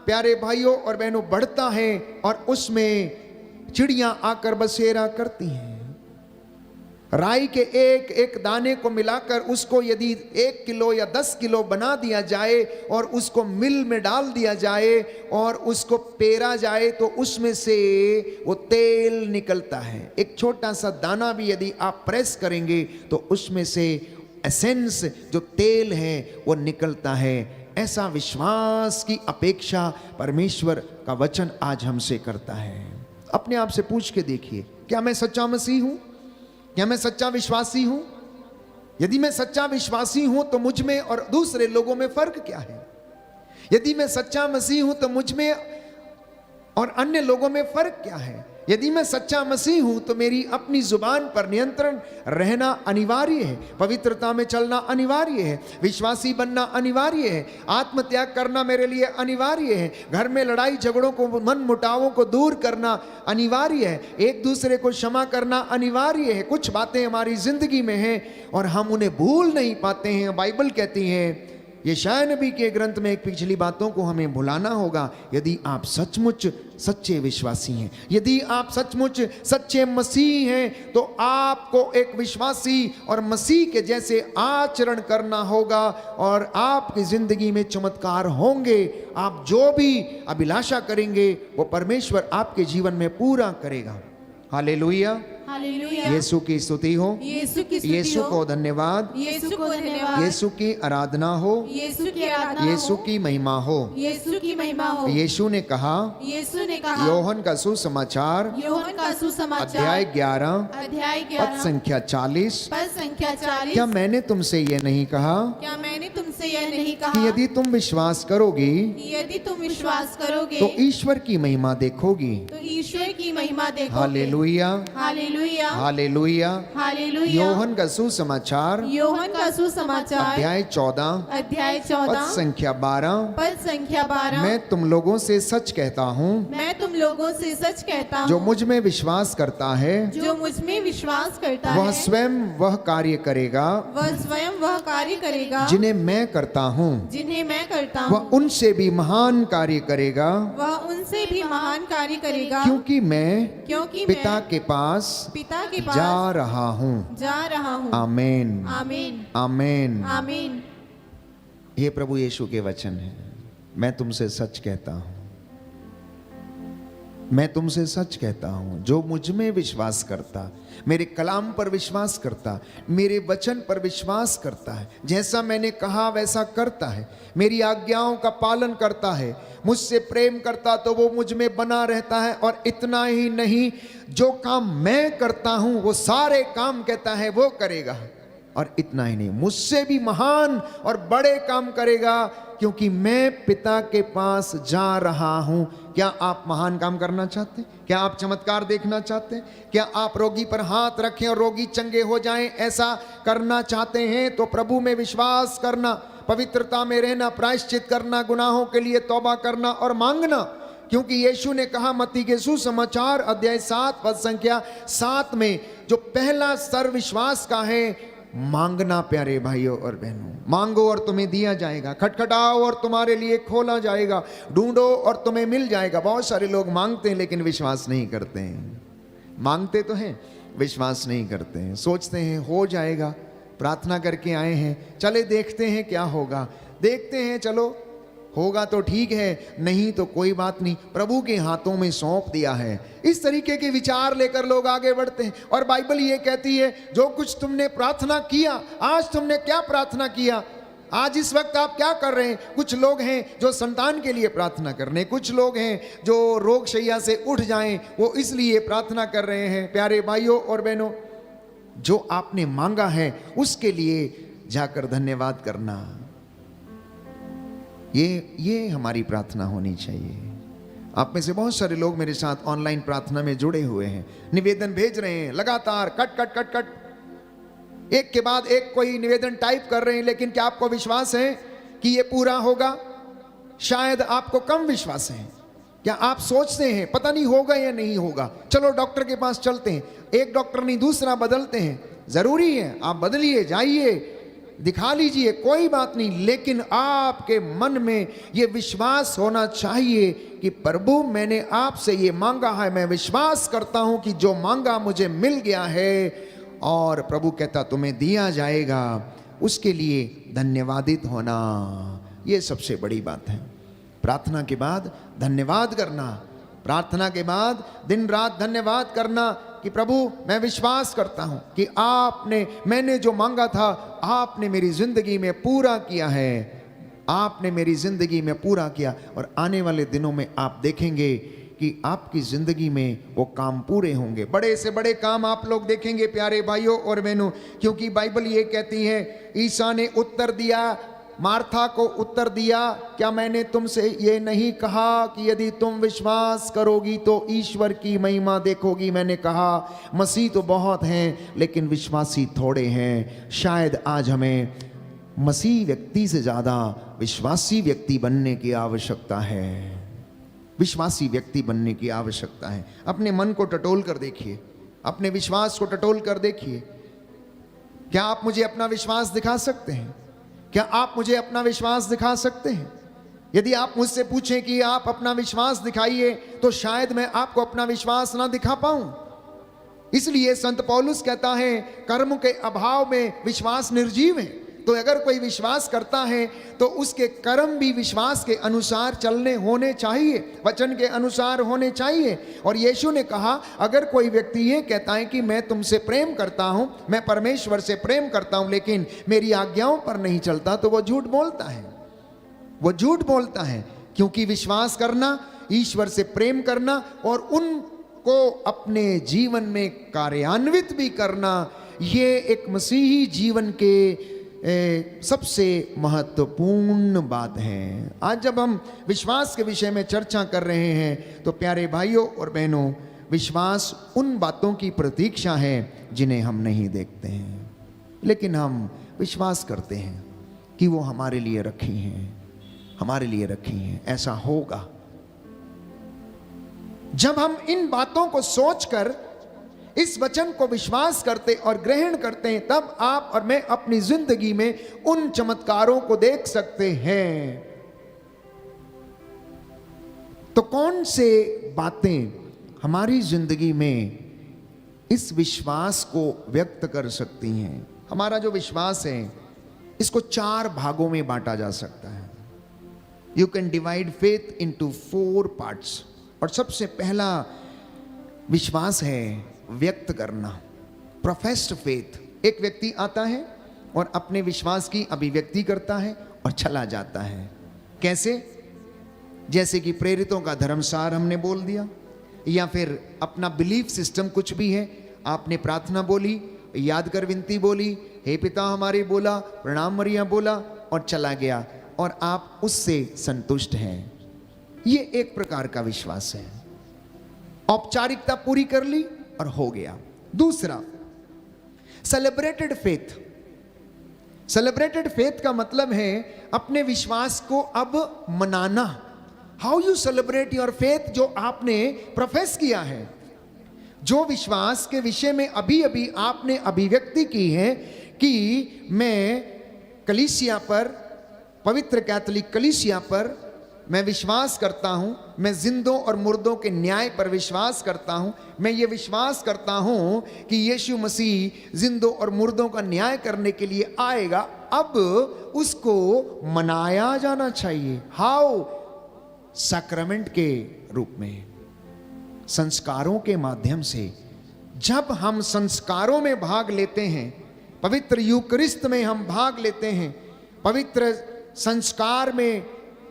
प्यारे भाइयों और बहनों, बढ़ता है और उसमें चिड़ियां आकर बसेरा करती हैं। राई के एक एक दाने को मिलाकर उसको यदि 1 किलो या 10 किलो बना दिया जाए और उसको मिल में डाल दिया जाए और उसको पेरा जाए तो उसमें से वो तेल निकलता है। एक छोटा सा दाना भी यदि आप प्रेस करेंगे तो उसमें से एसेंस, जो तेल है, वो निकलता है। ऐसा विश्वास की अपेक्षा परमेश्वर का वचन आज हमसे करता है। अपने आप से पूछ के देखिए, क्या मैं सच्चा मसीह हूं? क्या मैं सच्चा विश्वासी हूं? यदि मैं सच्चा विश्वासी हूं तो मुझ में और दूसरे लोगों में फर्क क्या है? यदि मैं सच्चा मसीह हूं तो मुझ में और अन्य लोगों में फर्क क्या है? यदि मैं सच्चा मसीह हूं तो मेरी अपनी जुबान पर नियंत्रण रहना अनिवार्य है, पवित्रता में चलना अनिवार्य है, विश्वासी बनना अनिवार्य है, आत्मत्याग करना मेरे लिए अनिवार्य है, घर में लड़ाई झगड़ों को, मन मुटावों को दूर करना अनिवार्य है, एक दूसरे को क्षमा करना अनिवार्य है। कुछ बातें हमारी जिंदगी में हैं और हम उन्हें भूल नहीं पाते हैं। बाइबल कहती है, यशायाह नबी के ग्रंथ में, एक पिछली बातों को हमें भुलाना होगा। यदि आप सचमुच सच्चे विश्वासी हैं, यदि आप सचमुच सच्चे मसीह हैं, तो आपको एक विश्वासी और मसीह के जैसे आचरण करना होगा और आपकी जिंदगी में चमत्कार होंगे। आप जो भी अभिलाषा करेंगे वो परमेश्वर आपके जीवन में पूरा करेगा। Hallelujah, hallelujah. यीशु की स्तुति हो, यीशु की स्तुति यीशु हो, को धन्यवाद, यीशु को धन्यवाद, यीशु की आराधना हो, यीशु की आराधना यीशु हो, की महिमा हो। यीशु की महिमा हो। यीशु ने कहा, यीशु ने कहा, योहन का सुसमाचार योहन का सुसमाचार अध्याय 11 अध्याय पद 11 संख्या 40, पद संख्या 40, क्या मैंने तुमसे ये नहीं कहा क्या मैंने तुमसे यह नहीं कि कहा यदि तुम विश्वास करोगी यदि तुम विश्वास करोगे तो ईश्वर की महिमा देखोगी? तो ईश्वर की महिमा देखोगे। Hallelujah, hallelujah, hallelujah. Hallelujah. Yohan का सुसमाचार योहन का सुसमाचार अध्याय 14 अध्याय पद 14 संख्या 12, पद संख्या 12, मैं तुम लोगों से सच कहता हूँ, मैं तुम लोगों से सच कहता जो हूँ, मुझ में विश्वास करता है जो मुझ में विश्वास करता वह है स्वयं वह कार्य करेगा वह स्वयं वह कार्य करेगा जिन्हें मैं करता हूँ, जिन्हें मैं करता वह हूँ, उनसे भी महान कार्य करेगा, वह उनसे भी महान कार्य करेगा, क्योंकि मैं क्योंकि पिता मैं के पास पिता के जा पास रहा हूँ। जा रहा हूँ। आमीन, आमीन, आमीन। आमीन। ये प्रभु यीशु के वचन है। मैं तुमसे सच कहता हूँ, मैं तुमसे सच कहता हूं, जो मुझ में विश्वास करता, मेरे कलाम पर विश्वास करता, मेरे वचन पर विश्वास करता है, जैसा मैंने कहा वैसा करता है, मेरी आज्ञाओं का पालन करता है, मुझसे प्रेम करता तो वो मुझ में बना रहता है। और इतना ही नहीं, जो काम मैं करता हूं वो सारे काम कहता है वो करेगा। और इतना ही नहीं, मुझसे भी महान और बड़े काम करेगा, क्योंकि मैं पिता के पास जा रहा हूं। क्या आप महान काम करना चाहते हैं? क्या आप चमत्कार देखना चाहते हैं? क्या आप रोगी पर हाथ रखें और रोगी चंगे हो जाएं? ऐसा करना चाहते हैं तो प्रभु में विश्वास करना, पवित्रता में रहना, प्रायश्चित करना, गुनाहों के लिए तौबा करना और मांगना। क्योंकि यीशु ने कहा मत्ती के सुसमाचार अध्याय 7 पद संख्या 7 में, जो पहला स्तर विश्वास का है, मांगना। प्यारे भाइयों और बहनों, मांगो और तुम्हें दिया जाएगा, खटखटाओ और तुम्हारे लिए खोला जाएगा, ढूंढो और तुम्हें मिल जाएगा। बहुत सारे लोग मांगते हैं लेकिन विश्वास नहीं करते हैं। मांगते तो हैं, विश्वास नहीं करते हैं। सोचते हैं हो जाएगा, प्रार्थना करके आए हैं, चले देखते हैं क्या होगा, देखते हैं चलो होगा तो ठीक है, नहीं तो कोई बात नहीं, प्रभु के हाथों में सौंप दिया है। इस तरीके के विचार लेकर लोग आगे बढ़ते हैं। और बाइबल ये कहती है, जो कुछ तुमने प्रार्थना किया, आज तुमने क्या प्रार्थना किया, आज इस वक्त आप क्या कर रहे हैं। कुछ लोग हैं जो संतान के लिए प्रार्थना कर रहे हैं, कुछ लोग हैं जो रोग शैया से उठ जाएं, वो इसलिए प्रार्थना कर रहे हैं। प्यारे भाइयों और बहनों, जो आपने मांगा है उसके लिए जाकर धन्यवाद करना, ये हमारी प्रार्थना होनी चाहिए। आप में से बहुत सारे लोग मेरे साथ ऑनलाइन प्रार्थना में जुड़े हुए हैं, निवेदन भेज रहे हैं लगातार, कट कट कट कट, एक के बाद एक कोई निवेदन टाइप कर रहे हैं। लेकिन क्या आपको विश्वास है कि ये पूरा होगा? शायद आपको कम विश्वास है। क्या आप सोचते हैं पता नहीं होगा या नहीं होगा, चलो डॉक्टर के पास चलते हैं, एक डॉक्टर नहीं दूसरा बदलते हैं। जरूरी है आप बदलिए, जाइए, दिखा लीजिए, कोई बात नहीं, लेकिन आपके मन में ये विश्वास होना चाहिए कि प्रभु मैंने आपसे ये मांगा है, मैं विश्वास करता हूं कि जो मांगा मुझे मिल गया है। और प्रभु कहता तुम्हें दिया जाएगा, उसके लिए धन्यवादित होना, ये सबसे बड़ी बात है। प्रार्थना के बाद धन्यवाद करना, प्रार्थना के बाद दिन रात धन्यवाद करना कि प्रभु मैं विश्वास करता हूं कि मैंने जो मांगा था आपने मेरी जिंदगी में पूरा किया है, आपने मेरी जिंदगी में पूरा किया। और आने वाले दिनों में आप देखेंगे कि आपकी जिंदगी में वो काम पूरे होंगे, बड़े से बड़े काम आप लोग देखेंगे प्यारे भाइयों और बहनों। क्योंकि बाइबल ये कहती है, ईसा ने उत्तर दिया, मार्था को उत्तर दिया, क्या मैंने तुमसे ये नहीं कहा कि यदि तुम विश्वास करोगी तो ईश्वर की महिमा देखोगी। मैंने कहा मसीह तो बहुत हैं लेकिन विश्वासी थोड़े हैं। शायद आज हमें मसीह व्यक्ति से ज़्यादा विश्वासी व्यक्ति बनने की आवश्यकता है, विश्वासी व्यक्ति बनने की आवश्यकता है। अपने मन को टटोल कर देखिए, अपने विश्वास को टटोल कर देखिए। क्या आप मुझे अपना विश्वास दिखा सकते हैं? क्या आप मुझे अपना विश्वास दिखा सकते हैं? यदि आप मुझसे पूछें कि आप अपना विश्वास दिखाइए, तो शायद मैं आपको अपना विश्वास ना दिखा पाऊं। इसलिए संत पौलुस कहता है, कर्म के अभाव में विश्वास निर्जीव है। तो अगर कोई विश्वास करता है तो उसके कर्म भी विश्वास के अनुसार चलने होने चाहिए, वचन के अनुसार होने चाहिए। और यीशु ने कहा, अगर कोई व्यक्ति ये कहता है कि मैं तुमसे प्रेम करता हूं, मैं परमेश्वर से प्रेम करता हूं, लेकिन मेरी आज्ञाओं पर नहीं चलता, तो वो झूठ बोलता है, वो झूठ बोलता है। क्योंकि विश्वास करना, ईश्वर से प्रेम करना और उनको अपने जीवन में कार्यान्वित भी करना, ये एक मसीही जीवन के सबसे महत्वपूर्ण बात है। आज जब हम विश्वास के विषय में चर्चा कर रहे हैं तो प्यारे भाइयों और बहनों, विश्वास उन बातों की प्रतीक्षा है जिन्हें हम नहीं देखते हैं, लेकिन हम विश्वास करते हैं कि वो हमारे लिए रखी हैं, हमारे लिए रखी हैं, ऐसा होगा। जब हम इन बातों को सोचकर इस वचन को विश्वास करते और ग्रहण करते हैं, तब आप और मैं अपनी जिंदगी में उन चमत्कारों को देख सकते हैं। तो कौन से बातें हमारी जिंदगी में इस विश्वास को व्यक्त कर सकती हैं? हमारा जो विश्वास है इसको 4 भागों में बांटा जा सकता है। You can divide faith into 4 parts. और सबसे पहला विश्वास है व्यक्त करना, प्रोफेस्ड फेथ। एक व्यक्ति आता है और अपने विश्वास की अभिव्यक्ति करता है और चला जाता है। कैसे? जैसे कि प्रेरितों का धर्मसार हमने बोल दिया, या फिर अपना बिलीफ सिस्टम कुछ भी है, आपने प्रार्थना बोली, याद कर विनती बोली, हे पिता हमारे बोला, प्रणाम मरिया बोला और चला गया, और आप उससे संतुष्ट हैं। ये एक प्रकार का विश्वास है, औपचारिकता पूरी कर ली और हो गया। दूसरा, सेलिब्रेटेड फेथ। सेलिब्रेटेड फेथ का मतलब है अपने विश्वास को अब मनाना। How you celebrate your faith, जो आपने प्रोफेस किया है, जो विश्वास के विषय में अभी अभी आपने अभिव्यक्ति की है कि मैं कलीसिया पर, पवित्र कैथोलिक कलीसिया पर मैं विश्वास करता हूं, मैं जिंदों और मुर्दों के न्याय पर विश्वास करता हूं, मैं ये विश्वास करता हूं कि यीशु मसीह जिंदों और मुर्दों का न्याय करने के लिए आएगा। अब उसको मनाया जाना चाहिए। हाउ? सैक्रामेंट के रूप में, संस्कारों के माध्यम से। जब हम संस्कारों में भाग लेते हैं, पवित्र यूकरिस्त में हम भाग लेते हैं, पवित्र संस्कार में,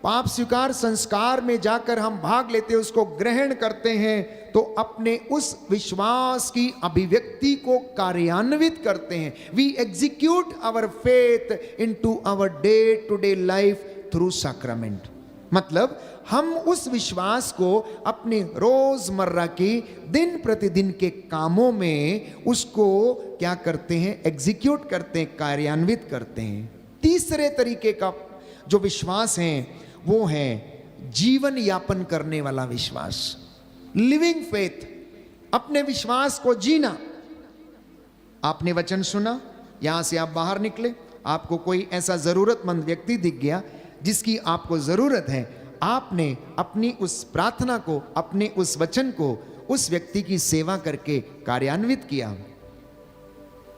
पाप स्वीकार संस्कार में जाकर हम भाग लेते हैं, उसको ग्रहण करते हैं, तो अपने उस विश्वास की अभिव्यक्ति को कार्यान्वित करते हैं। We execute our faith into our day to day life through sacrament. मतलब हम उस विश्वास को अपने रोजमर्रा के दिन प्रतिदिन के कामों में उसको क्या करते हैं? एग्जीक्यूट करते हैं, कार्यान्वित करते हैं। तीसरे तरीके का जो विश्वास है वो है जीवन यापन करने वाला विश्वास, लिविंग फेथ। अपने विश्वास को जीना। आपने वचन सुना, यहां से आप बाहर निकले, आपको कोई ऐसा जरूरतमंद व्यक्ति दिख गया जिसकी आपको जरूरत है, आपने अपनी उस प्रार्थना को, अपने उस वचन को उस व्यक्ति की सेवा करके कार्यान्वित किया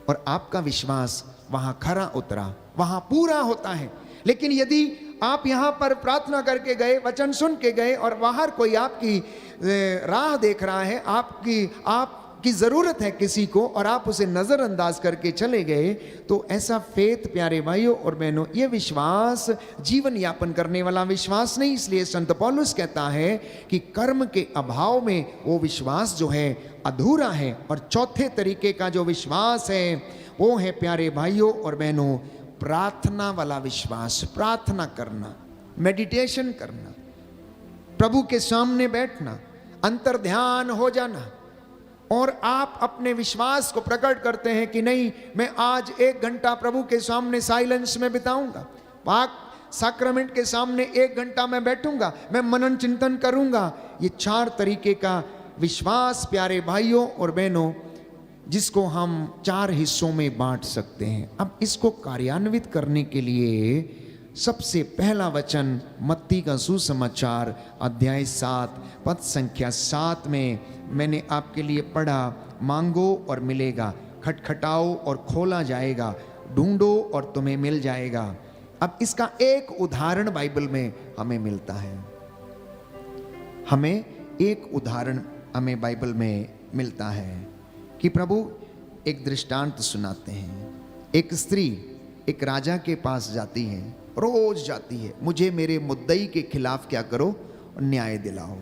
और आपका विश्वास वहां खरा उतरा, वहां पूरा होता है। लेकिन यदि आप यहां पर प्रार्थना करके गए, वचन सुन के गए और बाहर कोई आपकी राह देख रहा है, आपकी जरूरत है किसी को और आप उसे नजरअंदाज करके चले गए, तो ऐसा फेथ प्यारे भाइयों और बहनों, यह विश्वास जीवन यापन करने वाला विश्वास नहीं। इसलिए संत पौलुस कहता है कि कर्म के अभाव में वो विश्वास जो है अधूरा है। और चौथे तरीके का जो विश्वास है वो है प्यारे भाइयों और बहनों प्रार्थना वाला विश्वास। प्रार्थना करना, मेडिटेशन करना, प्रभु के सामने बैठना, अंतर ध्यान हो जाना और आप अपने विश्वास को प्रकट करते हैं कि नहीं, मैं आज 1 घंटा प्रभु के सामने साइलेंस में बिताऊंगा, पाक सैक्रामेंट के सामने 1 घंटा मैं बैठूंगा, मैं मनन चिंतन करूंगा। ये 4 तरीके का विश्वास प्यारे भाइयों और बहनों, जिसको हम 4 हिस्सों में बांट सकते हैं। अब इसको कार्यान्वित करने के लिए सबसे पहला वचन मत्ती का सुसमाचार अध्याय 7 पद संख्या 7 में मैंने आपके लिए पढ़ा, मांगो और मिलेगा, खटखटाओ और खोला जाएगा, ढूंढो और तुम्हें मिल जाएगा। अब इसका एक उदाहरण बाइबल में हमें मिलता है। हमें एक उदाहरण हमें बाइबल में मिलता है कि प्रभु एक दृष्टांत सुनाते हैं। एक स्त्री एक राजा के पास जाती है, रोज जाती है, मुझे मेरे मुद्दई के खिलाफ क्या करो? न्याय दिलाओ।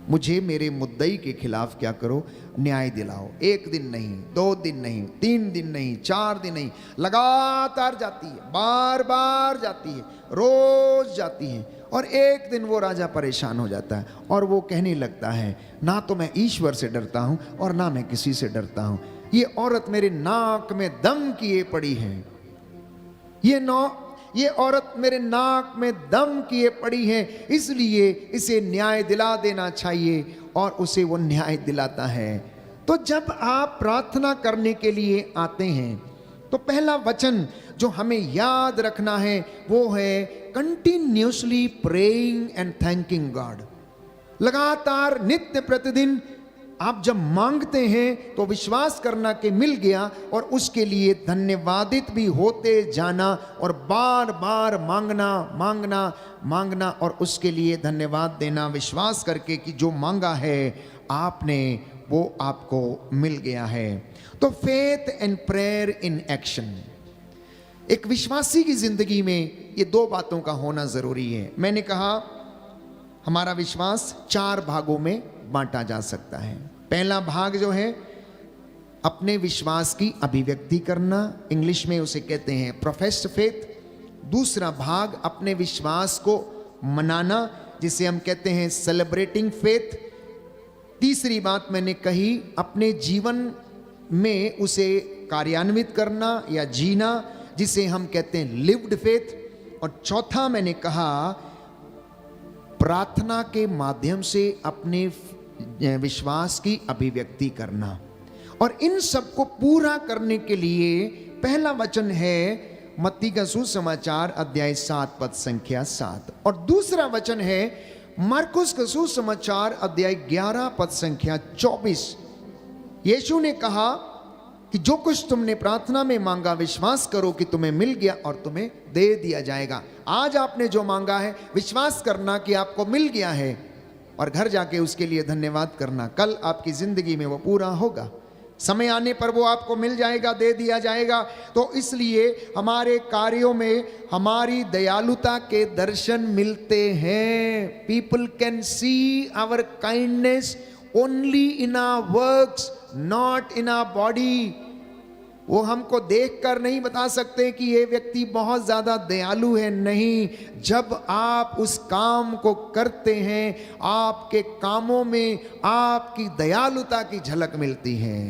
मुझे मेरे मुद्दई के खिलाफ क्या करो? न्याय दिलाओ। 1 दिन नहीं, 2 दिन नहीं, 3 दिन नहीं, 4 दिन नहीं, लगातार जाती है, बार बार जाती है, रोज जाती है। और एक दिन वो राजा परेशान हो जाता है और वो कहने लगता है, ना तो मैं ईश्वर से डरता हूं और ना मैं किसी से डरता हूं। ये औरत मेरे नाक में दम किए पड़ी है, ये औरत मेरे नाक में दम किए पड़ी है, इसलिए इसे न्याय दिला देना चाहिए। और उसे वो न्याय दिलाता है। तो जब आप प्रार्थना करने के लिए आते हैं तो पहला वचन जो हमें याद रखना है वो है continuously praying and thanking God. लगातार नित्य प्रतिदिन आप जब मांगते हैं तो विश्वास करना कि मिल गया और उसके लिए धन्यवादित भी होते जाना और बार बार मांगना मांगना मांगना और उसके लिए धन्यवाद देना, विश्वास करके कि जो मांगा है आपने वो आपको मिल गया है। तो faith and prayer in action, एक विश्वासी की जिंदगी में ये 2 बातों का होना जरूरी है। मैंने कहा हमारा विश्वास 4 भागों में बांटा जा सकता है। पहला भाग जो है अपने विश्वास की अभिव्यक्ति करना, इंग्लिश में उसे कहते हैं प्रोफेस्ड फेथ। दूसरा भाग अपने विश्वास को मनाना, जिसे हम कहते हैं सेलिब्रेटिंग फेथ। तीसरी बात मैंने कही अपने जीवन में उसे कार्यान्वित करना या जीना, जिसे हम कहते हैं लिव्ड फेथ, और चौथा मैंने कहा प्रार्थना के माध्यम से अपने विश्वास की अभिव्यक्ति करना। और इन सब को पूरा करने के लिए पहला वचन है मत्ती का सुसमाचार अध्याय 7 पद संख्या 7, और दूसरा वचन है मार्कुस का सुसमाचार अध्याय 11 पद संख्या 24। यीशु ने कहा कि जो कुछ तुमने प्रार्थना में मांगा विश्वास करो कि तुम्हें मिल गया और तुम्हें दे दिया जाएगा। आज आपने जो मांगा है विश्वास करना कि आपको मिल गया है, और घर जाके उसके लिए धन्यवाद करना। कल आपकी जिंदगी में वो पूरा होगा, समय आने पर वो आपको मिल जाएगा, दे दिया जाएगा। तो इसलिए हमारे कार्यों में हमारी दयालुता के दर्शन मिलते हैं। People can see our kindness only in our works, not in our body. वो हमको देखकर नहीं बता सकते कि ये व्यक्ति बहुत ज्यादा दयालु है, नहीं। जब आप उस काम को करते हैं आपके कामों में आपकी दयालुता की झलक मिलती है।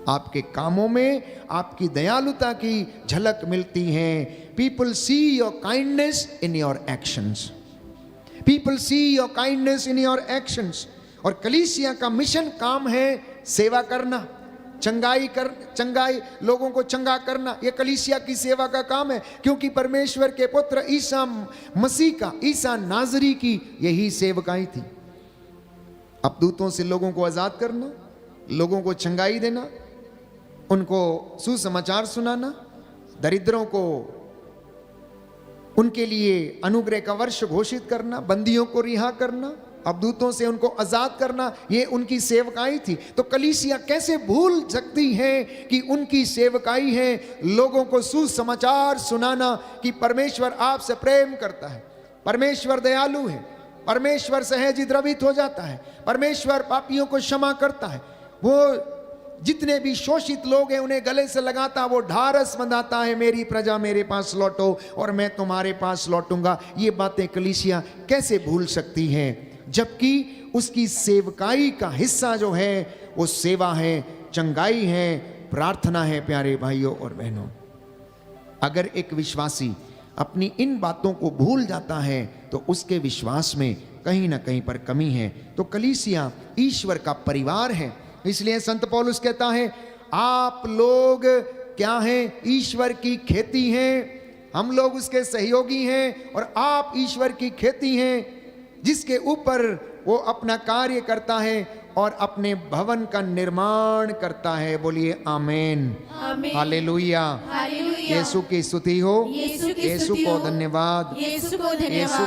आपके कामों में आपकी दयालुता की झलक मिलती है। People see your kindness in your actions, people see your kindness in your actions. और कलीसिया का मिशन काम है सेवा करना, चंगाई लोगों को चंगा करना। यह कलीसिया की सेवा का काम है, क्योंकि परमेश्वर के पुत्र ईसा मसीह का, ईसा नाजरी की यही सेवकाई थी। अपदूतों से लोगों को आजाद करना, लोगों को चंगाई देना, उनको सुसमाचार सुनाना, दरिद्रों को उनके लिए अनुग्रह का वर्ष घोषित करना, बंदियों को रिहा करना, अबदूतों से उनको आजाद करना, ये उनकी सेवकाई थी। तो कलीसिया कैसे भूल सकती है कि उनकी सेवकाई है लोगों को सुसमाचार सुनाना कि परमेश्वर आपसे प्रेम करता है, परमेश्वर दयालु है, परमेश्वर सहज द्रवित हो जाता है, परमेश्वर पापियों को क्षमा करता है, वो जितने भी शोषित लोग हैं उन्हें गले से लगाता, वो ढारस बंधाता है, मेरी प्रजा मेरे पास लौटो और मैं तुम्हारे पास लौटूंगा। ये बातें कलीसिया कैसे भूल सकती है, जबकि उसकी सेवकाई का हिस्सा जो है वो सेवा है, चंगाई है, प्रार्थना है। प्यारे भाइयों और बहनों, अगर एक विश्वासी अपनी इन बातों को भूल जाता है तो उसके विश्वास में कहीं ना कहीं पर कमी है। तो कलीसिया ईश्वर का परिवार है। इसलिए संत पौलुस कहता है आप लोग क्या हैं, ईश्वर की खेती हैं, हम लोग उसके सहयोगी हैं और आप ईश्वर की खेती हैं जिसके ऊपर वो अपना कार्य करता है और अपने भवन का निर्माण करता है। बोलिए आमीन, हालेलुया, यीशु की स्तुति हो, यीशु को धन्यवाद, यीशु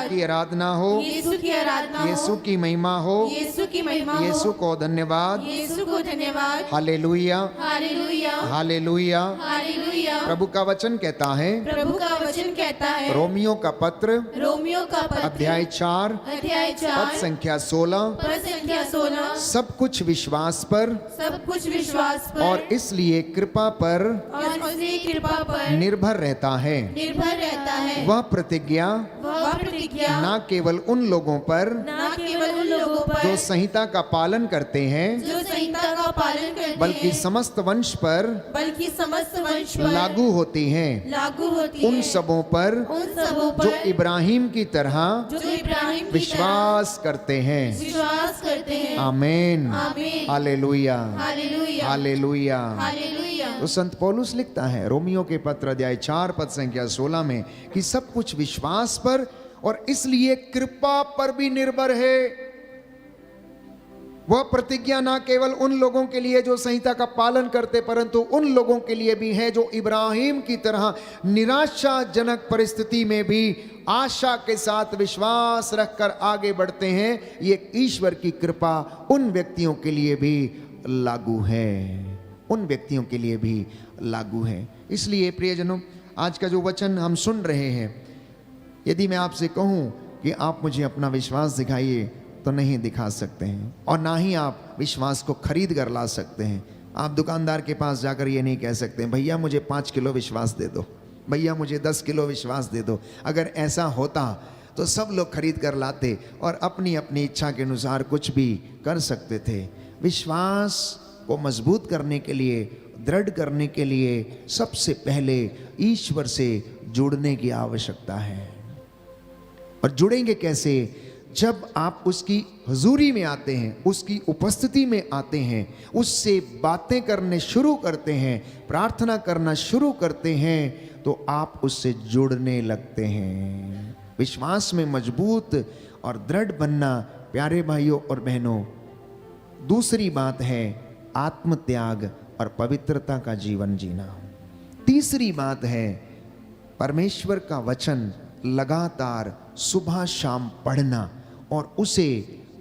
की आराधना हो, यीशु की महिमा हो, यीशु को धन्यवाद, हालेलुया, हालेलुया। प्रभु का वचन कहता है, रोमियो का पत्र अध्याय 4 पद संख्या 16, सब कुछ विश्वास पर और इसलिए कृपा पर निर्भर रहता है। वह प्रतिज्ञा न केवल उन लोगों पर जो संहिता का पालन करते हैं, बल्कि समस्त वंश पर लागू होती है, उन सबों पर जो इब्राहिम की तरह विश्वास करते हैं। आमीन, हालेलुया, हालेलुया। तो संत पौलुस लिखता है रोमियो के पत्र अध्याय 4 पद संख्या 16 में कि सब कुछ विश्वास पर और इसलिए कृपा पर भी निर्भर है। वह प्रतिज्ञा ना केवल उन लोगों के लिए जो संहिता का पालन करते, परंतु उन लोगों के लिए भी है जो इब्राहिम की तरह निराशाजनक परिस्थिति में भी आशा के साथ विश्वास रखकर आगे बढ़ते हैं। ये ईश्वर की कृपा उन व्यक्तियों के लिए भी लागू है, उन व्यक्तियों के लिए भी लागू है। इसलिए प्रियजनों, आज का जो वचन हम सुन रहे हैं, यदि मैं आपसे कहूं कि आप मुझे अपना विश्वास दिखाइए तो नहीं दिखा सकते हैं, और ना ही आप विश्वास को खरीद कर ला सकते हैं। आप दुकानदार के पास जाकर ये नहीं कह सकते भैया मुझे 5 किलो विश्वास दे दो, भैया मुझे 10 किलो विश्वास दे दो। अगर ऐसा होता तो सब लोग खरीद कर लाते और अपनी अपनी इच्छा के अनुसार कुछ भी कर सकते थे। विश्वास को मजबूत करने के लिए दृढ़ करने के लिए सबसे पहले ईश्वर से जुड़ने की आवश्यकता है। और जुड़ेंगे कैसे? जब आप उसकी हुजूरी में आते हैं, उसकी उपस्थिति में आते हैं, उससे बातें करने शुरू करते हैं, प्रार्थना करना शुरू करते हैं, तो आप उससे जुड़ने लगते हैं। विश्वास में मजबूत और दृढ़ बनना प्यारे भाइयों और बहनों। दूसरी बात है आत्मत्याग और पवित्रता का जीवन जीना। तीसरी बात है परमेश्वर का वचन लगातार सुबह शाम पढ़ना और उसे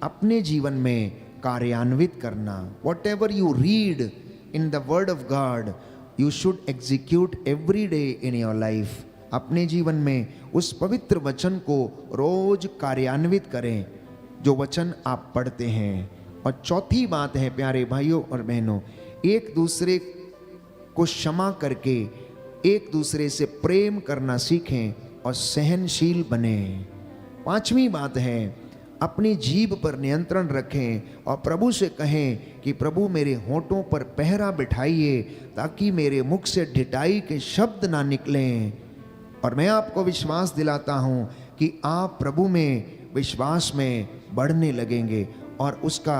अपने जीवन में कार्यान्वित करना। What ever you read in the word of God you should execute every day in your life. अपने जीवन में उस पवित्र वचन को रोज कार्यान्वित करें जो वचन आप पढ़ते हैं। और चौथी बात है प्यारे भाइयों और बहनों, एक दूसरे को क्षमा करके एक दूसरे से प्रेम करना सीखें और सहनशील बने। पांचवी बात है अपनी जीभ पर नियंत्रण रखें और प्रभु से कहें कि प्रभु मेरे होठों पर पहरा बिठाइए ताकि मेरे मुख से ढिठाई के शब्द ना निकलें। और मैं आपको विश्वास दिलाता हूं कि आप प्रभु में विश्वास में बढ़ने लगेंगे और उसका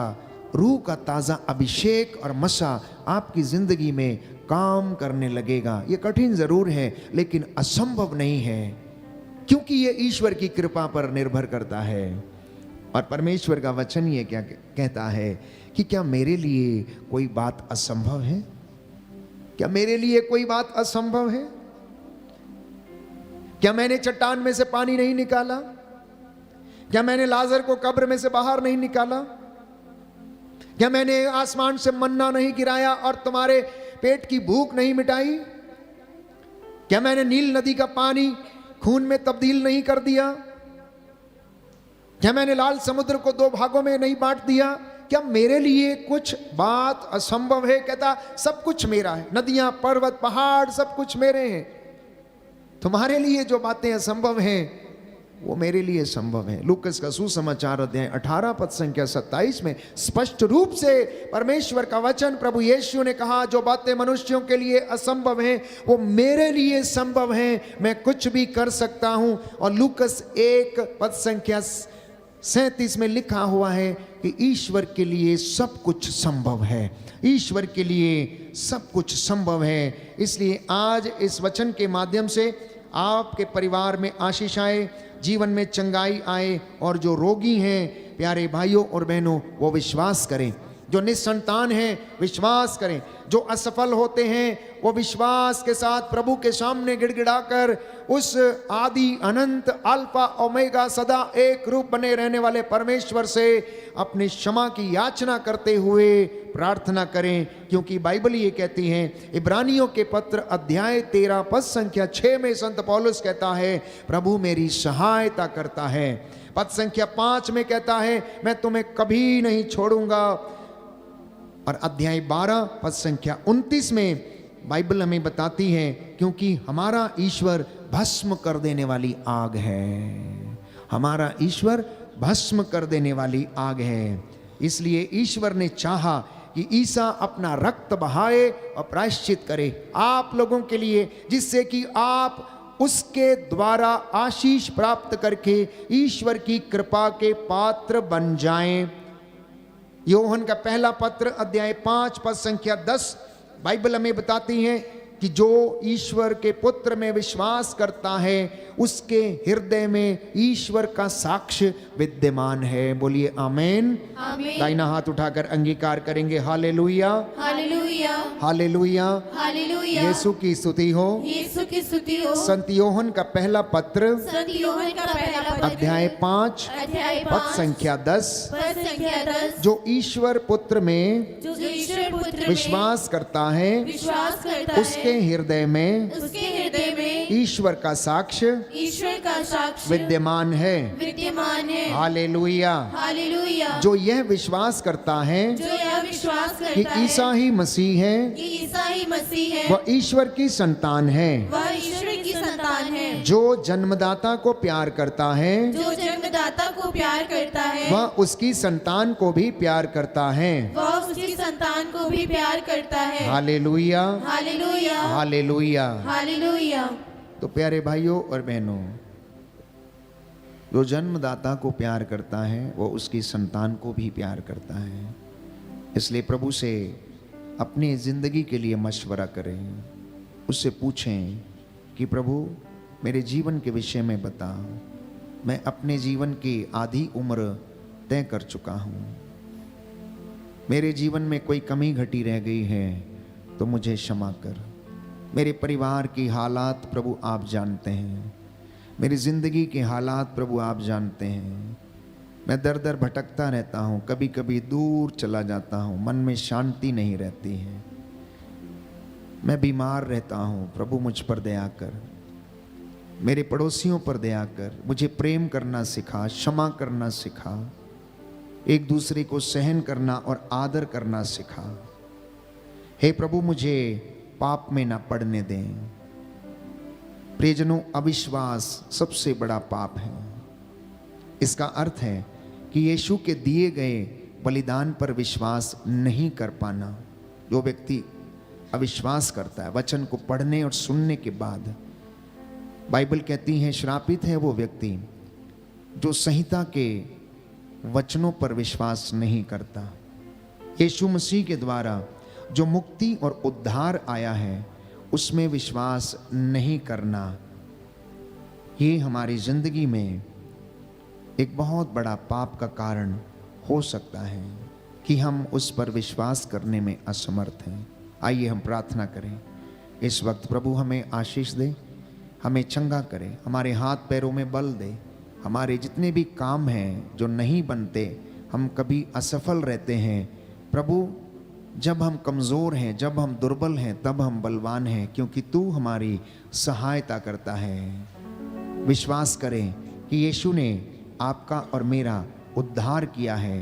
रूह का ताज़ा अभिषेक और मसा आपकी ज़िंदगी में काम करने लगेगा। ये कठिन ज़रूर है लेकिन असंभव नहीं है, क्योंकि ये ईश्वर की कृपा पर निर्भर करता है। और परमेश्वर का वचन ये क्या कहता है कि क्या मेरे लिए कोई बात असंभव है? क्या मेरे लिए कोई बात असंभव है? क्या मैंने चट्टान में से पानी नहीं निकाला? क्या मैंने लाजर को कब्र में से बाहर नहीं निकाला? क्या मैंने आसमान से मन्ना नहीं गिराया और तुम्हारे पेट की भूख नहीं मिटाई? क्या मैंने नील नदी का पानी खून में तब्दील नहीं कर दिया? क्या मैंने लाल समुद्र को 2 भागों में नहीं बांट दिया? क्या मेरे लिए कुछ बात असंभव है? कहता सब कुछ मेरा है, नदियां, पर्वत, पहाड़ सब कुछ मेरे हैं। तुम्हारे लिए जो बातें असंभव हैं वो मेरे लिए संभव है। लूकस का सुसमाचार अध्याय 18 पद संख्या 27 में स्पष्ट रूप से परमेश्वर का वचन प्रभु यीशु ने कहा, जो बातें मनुष्यों के लिए असंभव हैं वो मेरे लिए संभव हैं, मैं कुछ भी कर सकता हूं। और लूकस 1 पद संख्या 37 में लिखा हुआ है कि ईश्वर के लिए सब कुछ संभव है। ईश्वर के लिए सब कुछ संभव है। इसलिए आज इस वचन के माध्यम से आपके परिवार में आशीष आए, जीवन में चंगाई आए, और जो रोगी हैं प्यारे भाइयों और बहनों वो विश्वास करें, जो निसंतान हैं विश्वास करें, जो असफल होते हैं वो विश्वास के साथ प्रभु के सामने गिड़गिड़ाकर उस आदि अनंत अल्फा ओमेगा सदा एक रूप बने रहने वाले परमेश्वर से अपनी क्षमा की याचना करते हुए प्रार्थना करें। क्योंकि बाइबल ये कहती है, इब्रानियों के पत्र अध्याय 13 पद संख्या 6 में संत पौलुस कहता है, प्रभु मेरी सहायता करता है। पद संख्या 5 में कहता है, मैं तुम्हें कभी नहीं छोड़ूंगा। और अध्याय 12 पद संख्या 29 में बाइबल हमें बताती है, क्योंकि हमारा ईश्वर भस्म कर देने वाली आग है। हमारा ईश्वर भस्म कर देने वाली आग है। इसलिए ईश्वर ने चाहा कि ईसा अपना रक्त बहाए और प्रायश्चित करे आप लोगों के लिए, जिससे कि आप उसके द्वारा आशीष प्राप्त करके ईश्वर की कृपा के पात्र बन जाएं। यूहन्ना का पहला पत्र अध्याय 5 पद संख्या 10 बाइबल हमें बताती है कि जो ईश्वर के पुत्र में विश्वास करता है उसके हृदय में ईश्वर का साक्ष्य विद्यमान है। बोलिए आमेन। दाहिना हाथ उठाकर अंगीकार करेंगे, हालेलुया हालेलुया हालेलुया हालेलुया। यीशु की स्तुति हो, यीशु की स्तुति हो। संत यूहन्ना का पहला पत्र संत यूहन्ना का पहला पत्र अध्याय 5 अध्याय पद संख्या 10, पद संख्या 10, जो ईश्वर पुत्र में जो ईश्वर पुत्र में विश्वास करता है विश्वास करता उसके है, हृदय में उसके हृदय में ईश्वर का साक्ष्य ईश्वर का साक्ष्य विद्यमान है। विद्यमान है। हालेलुया। हालेलुया। जो यह विश्वास करता है जो यह विश्वास कि करता है ईसा ही मसीह है, कि ईसा ही मसीह है, वह ईश्वर की संतान है। वह ईश्वर की संतान धन्यवान है। जो जन्मदाता को प्यार करता है जो जन्मदाता को प्यार करता है वह उसकी संतान को भी प्यार करता है। वह उसकी संतान को भी प्यार करता है। Hallelujah, hallelujah, hallelujah. हालेलुया। तो प्यारे भाइयों और बहनों, जो जन्मदाता को प्यार करता है वो उसकी संतान को भी प्यार करता है। इसलिए प्रभु से अपनी जिंदगी के लिए मशवरा करें, उससे पूछें कि प्रभु मेरे जीवन के विषय में बता। मैं अपने जीवन की आधी उम्र तय कर चुका हूँ, मेरे जीवन में कोई कमी घटी रह गई है तो मुझे क्षमा कर। मेरे परिवार की हालात प्रभु आप जानते हैं, मेरी ज़िंदगी के हालात प्रभु आप जानते हैं। मैं दर दर भटकता रहता हूँ, कभी कभी दूर चला जाता हूँ, मन में शांति नहीं रहती है, मैं बीमार रहता हूँ। प्रभु मुझ पर दया कर, मेरे पड़ोसियों पर दया कर, मुझे प्रेम करना सिखा, क्षमा करना सिखा, एक दूसरे को सहन करना और आदर करना सिखा। हे प्रभु मुझे पाप में ना पड़ने दें। प्रियजनों, अविश्वास सबसे बड़ा पाप है। इसका अर्थ है कि यीशु के दिए गए बलिदान पर विश्वास नहीं कर पाना। जो व्यक्ति अविश्वास करता है वचन को पढ़ने और सुनने के बाद, बाइबल कहती है श्रापित है वो व्यक्ति जो संहिता के वचनों पर विश्वास नहीं करता। यीशु मसीह के द्वारा जो मुक्ति और उद्धार आया है उसमें विश्वास नहीं करना, ये हमारी जिंदगी में एक बहुत बड़ा पाप का कारण हो सकता है कि हम उस पर विश्वास करने में असमर्थ हैं। आइए हम प्रार्थना करें। इस वक्त प्रभु हमें आशीष दे, हमें चंगा करे, हमारे हाथ पैरों में बल दे। हमारे जितने भी काम हैं जो नहीं बनते, हम कभी असफल रहते हैं, प्रभु जब हम कमज़ोर हैं, जब हम दुर्बल हैं, तब हम बलवान हैं, क्योंकि तू हमारी सहायता करता है। विश्वास करें कि यीशु ने आपका और मेरा उद्धार किया है।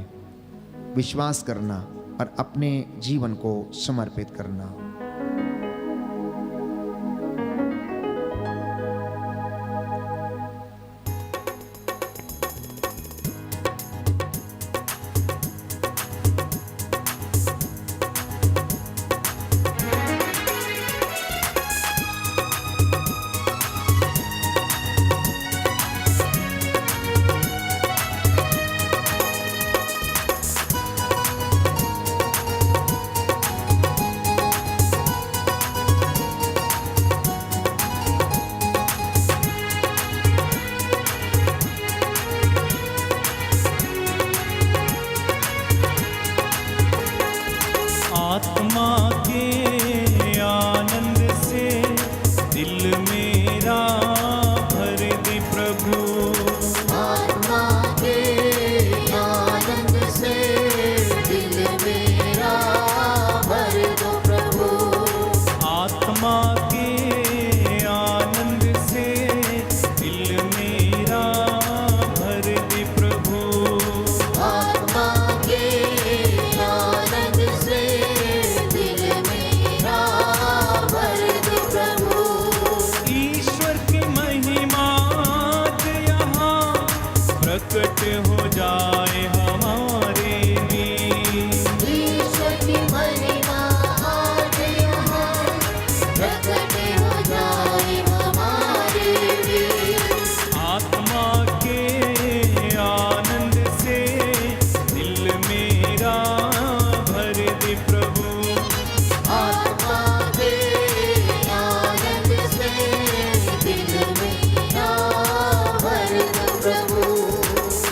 विश्वास करना और अपने जीवन को समर्पित करना। आत्मा के आनंद से दिल मेरा भर दे प्रभु। आत्मा के आनंद से दिल मेरा भर दो प्रभु। आत्मा के आनंद से दिल मेरा भर दे प्रभु। आत्मा के आनंद से दिल मेरा भर दो प्रभु। ईश्वर की महिमा यहाँ प्रकट हो जाए हमारे लिए। ईश्वर की महिमा आज यहाँ प्रकट हो जाए हमारे लिए। आत्मा के आनंद से दिल मेरा भर दे प्रभु। आत्मा के आनंद से दिल मेरा भर दो प्रभु।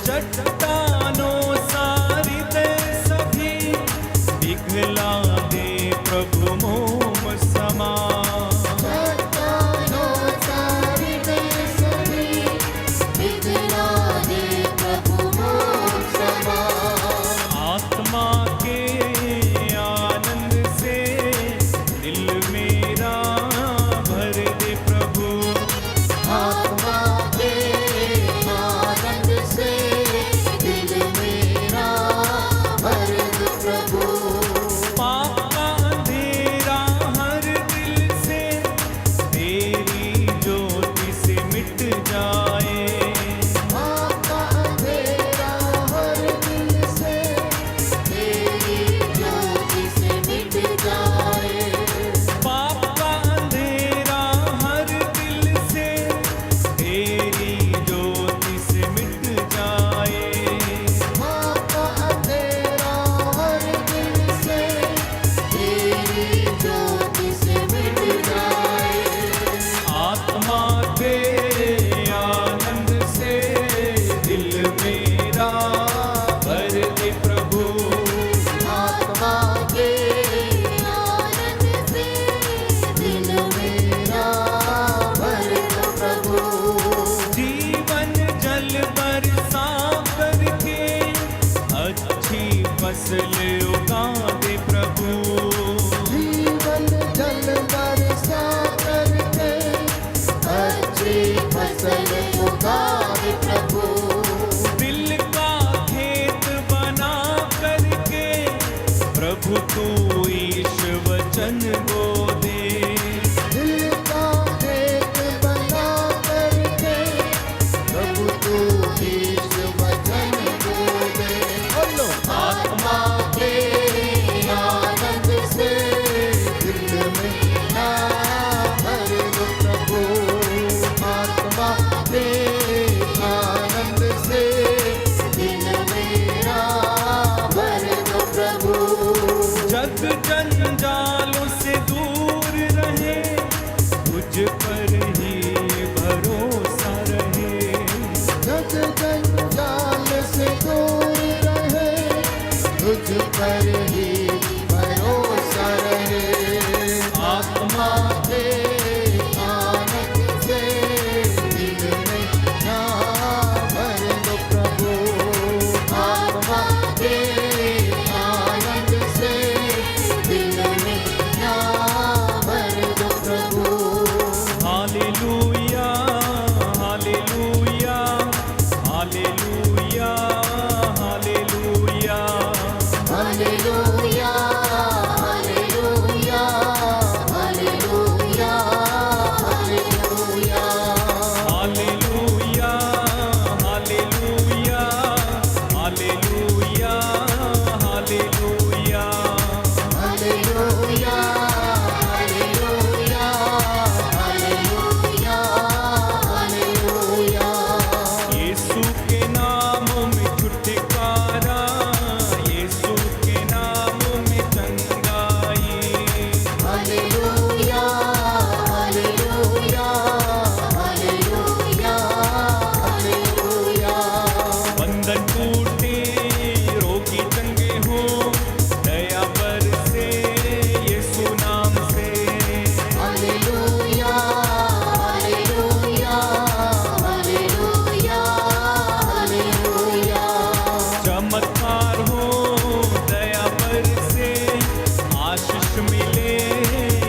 चट्टानों सारी दे सभी पिघला दे प्रभु मोम समा। चट्टानों सारी दे सभी पिघला दे प्रभु मोम समा। आत्मा के आनंद से दिल मेरा भर दे प्रभु। आत्मा के आनंद से दिल मेरा भर दो प्रभु। पाप का अंधेरा हर दिल वचन वो दे। दिल का एक बना करके प्रभु तू इस वचन को दे। बोलो आत्मा के आनंद से दिल में ना भर दो प्रभु, आत्मा के आनंद से दिल मेरा भर दो प्रभु। जग जंजालों से दूर रहे, तुझ पर ही भरोसा रहे। जग जंजाल से दूर रहे, तुझ पर ही भरोसा रहे। आत्मा के आनंद से दिल में ना भर दो प्रभु, आत्मा के आनंद से दिल में ना भर दो प्रभु। Hallelujah hallelujah hallelujah hallelujah. Hallelujah hallelujah hallelujah hallelujah. Hallelujah hallelujah hallelujah hallelujah. Hallelujah hallelujah hallelujah hallelujah. यीशु के नामों में छुटकारा, यीशु के नामों में चंगाई। Hallelujah hallelujah hallelujah hallelujah. बंधन टूटे, रोगी चंगे हो, दया बरसे यीशु नाम से। Hallelujah hallelujah hallelujah hallelujah. चमत्कार हो, दया बरसे, आशीष मिले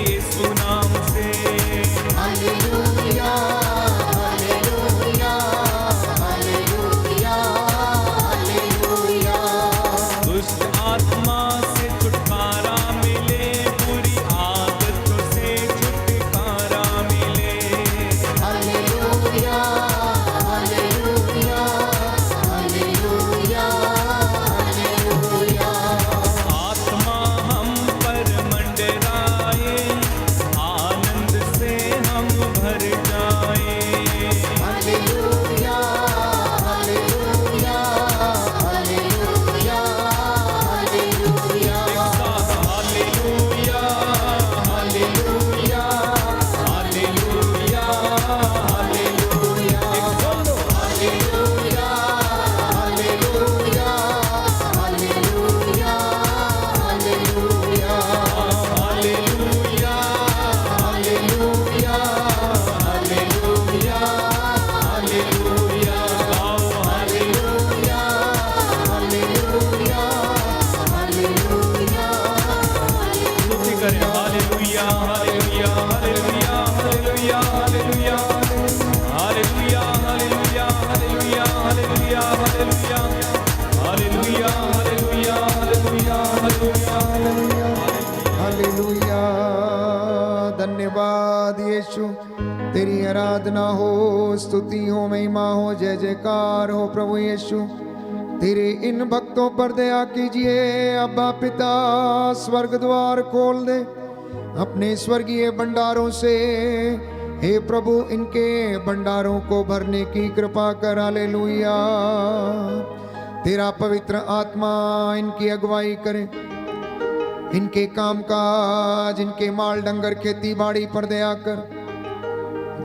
यीशु नाम से। Hallelujah hallelujah hallelujah hallelujah. दुष्ट आत्मा से छुटकारा मिले, बुरी आदतों से छुटकारा मिले। Hallelujah hallelujah hallelujah hallelujah. आत्मा हम पर मंडराए, आनंद से हम भर जाए। Hallelujah hallelujah hallelujah hallelujah. Hallelujah hallelujah hallelujah hallelujah. Hallelujah hallelujah hallelujah hallelujah. Hallelujah hallelujah hallelujah hallelujah. गाओ हालेलुया हालेलुया हालेलुया स्तुति करें। Hallelujah hallelujah hallelujah hallelujah hallelujah hallelujah hallelujah hallelujah hallelujah hallelujah hallelujah hallelujah hallelujah hallelujah. Hallelujah. धन्यवाद यीशु, तेरी आराधना हो, स्तुति हो, महिमा हो, जय जयकार हो प्रभु यीशु। तेरे इन भक्तों पर दया कीजिए अब्बा पिता, स्वर्ग द्वार खोल दे अपने स्वर्गीय भंडारों से। हे प्रभु, इनके भंडारों को भरने की कृपा कर। हालेलुया। तेरा पवित्र आत्मा इनकी अगुवाई करे, इनके काम काज, इनके माल डंगर खेती बाड़ी पर दया कर।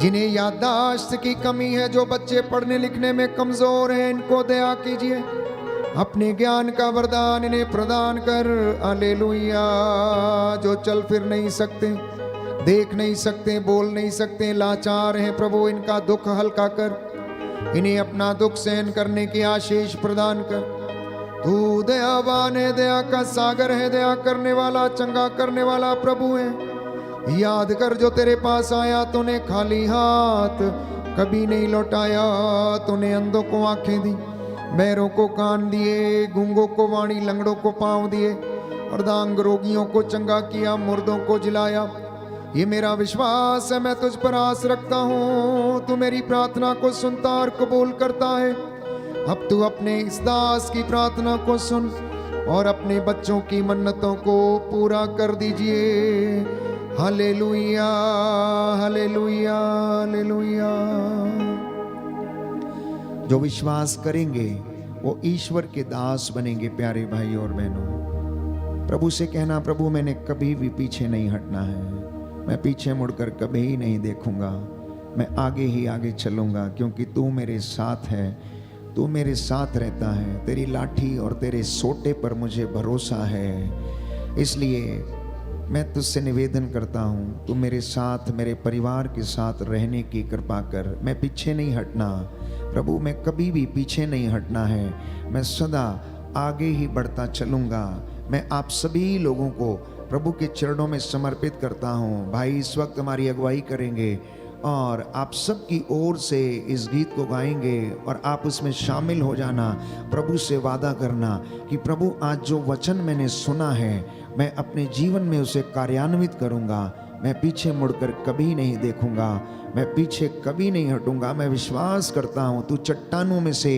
जिन्हें याददाश्त की कमी है, जो बच्चे पढ़ने लिखने में कमजोर हैं, इनको दया कीजिए। अपने ज्ञान का वरदान इन्हें प्रदान कर। हालेलुया। जो चल फिर नहीं सकते, देख नहीं सकते, बोल नहीं सकते, लाचार हैं प्रभु, इनका दुख हल्का कर। इन्हें अपना दुख सहन करने की आशीष प्रदान कर। तू दयावान है, दया का सागर है, दया करने वाला, चंगा करने वाला प्रभु है। याद कर, जो तेरे पास आया तूने खाली हाथ कभी नहीं लौटाया। तूने अंधों को आंखें दी, बहरों को कान दिए, गूंगों को वाणी, लंगड़ों को पांव दिए, अर्धांग रोगियों को चंगा किया, मुर्दों को जिलाया। ये मेरा विश्वास है, मैं तुझ पर आस रखता हूँ। तू मेरी प्रार्थना को सुनता और कबूल करता है। अब तू अपने इस दास की प्रार्थना को सुन और अपने बच्चों की मन्नतों को पूरा कर दीजिए। Hallelujah, hallelujah, hallelujah. जो विश्वास करेंगे वो ईश्वर के दास बनेंगे। प्यारे भाई और बहनों, प्रभु से कहना, प्रभु मैंने कभी भी पीछे नहीं हटना है, मैं पीछे मुड़कर कभी ही नहीं देखूंगा, मैं आगे ही आगे चलूंगा, क्योंकि तू मेरे साथ है, तू मेरे साथ रहता है। तेरी लाठी और तेरे सोटे पर मुझे भरोसा है। इसलिए मैं तुझसे निवेदन करता हूँ, तू मेरे साथ, मेरे परिवार के साथ रहने की कृपा कर। मैं पीछे नहीं हटना प्रभु, मैं कभी भी पीछे नहीं हटना है, मैं सदा आगे ही बढ़ता चलूँगा। मैं आप सभी लोगों को प्रभु के चरणों में समर्पित करता हूँ। भाई इस वक्त हमारी अगुवाई करेंगे और आप सबकी ओर से इस गीत को गाएंगे और आप उसमें शामिल हो जाना। प्रभु से वादा करना कि प्रभु आज जो वचन मैंने सुना है मैं अपने जीवन में उसे कार्यान्वित करूँगा, मैं पीछे मुड़कर कभी नहीं देखूंगा, मैं पीछे कभी नहीं हटूंगा। मैं विश्वास करता हूँ तू चट्टानों में से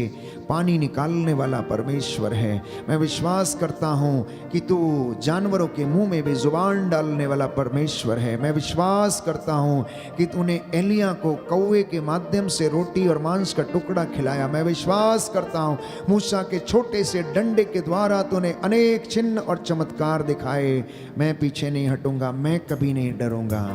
पानी निकालने वाला परमेश्वर है। मैं विश्वास करता हूँ कि तू जानवरों के मुंह में भी जुबान डालने वाला परमेश्वर है। मैं विश्वास करता हूँ कि तूने एलिया को कौवे के माध्यम से रोटी और मांस का टुकड़ा खिलाया। मैं विश्वास करता हूँ मूसा के छोटे से डंडे के द्वारा तूने अनेक चिन्ह और चमत्कार दिखाए। मैं पीछे नहीं हटूंगा, मैं कभी नहीं डरूंगा।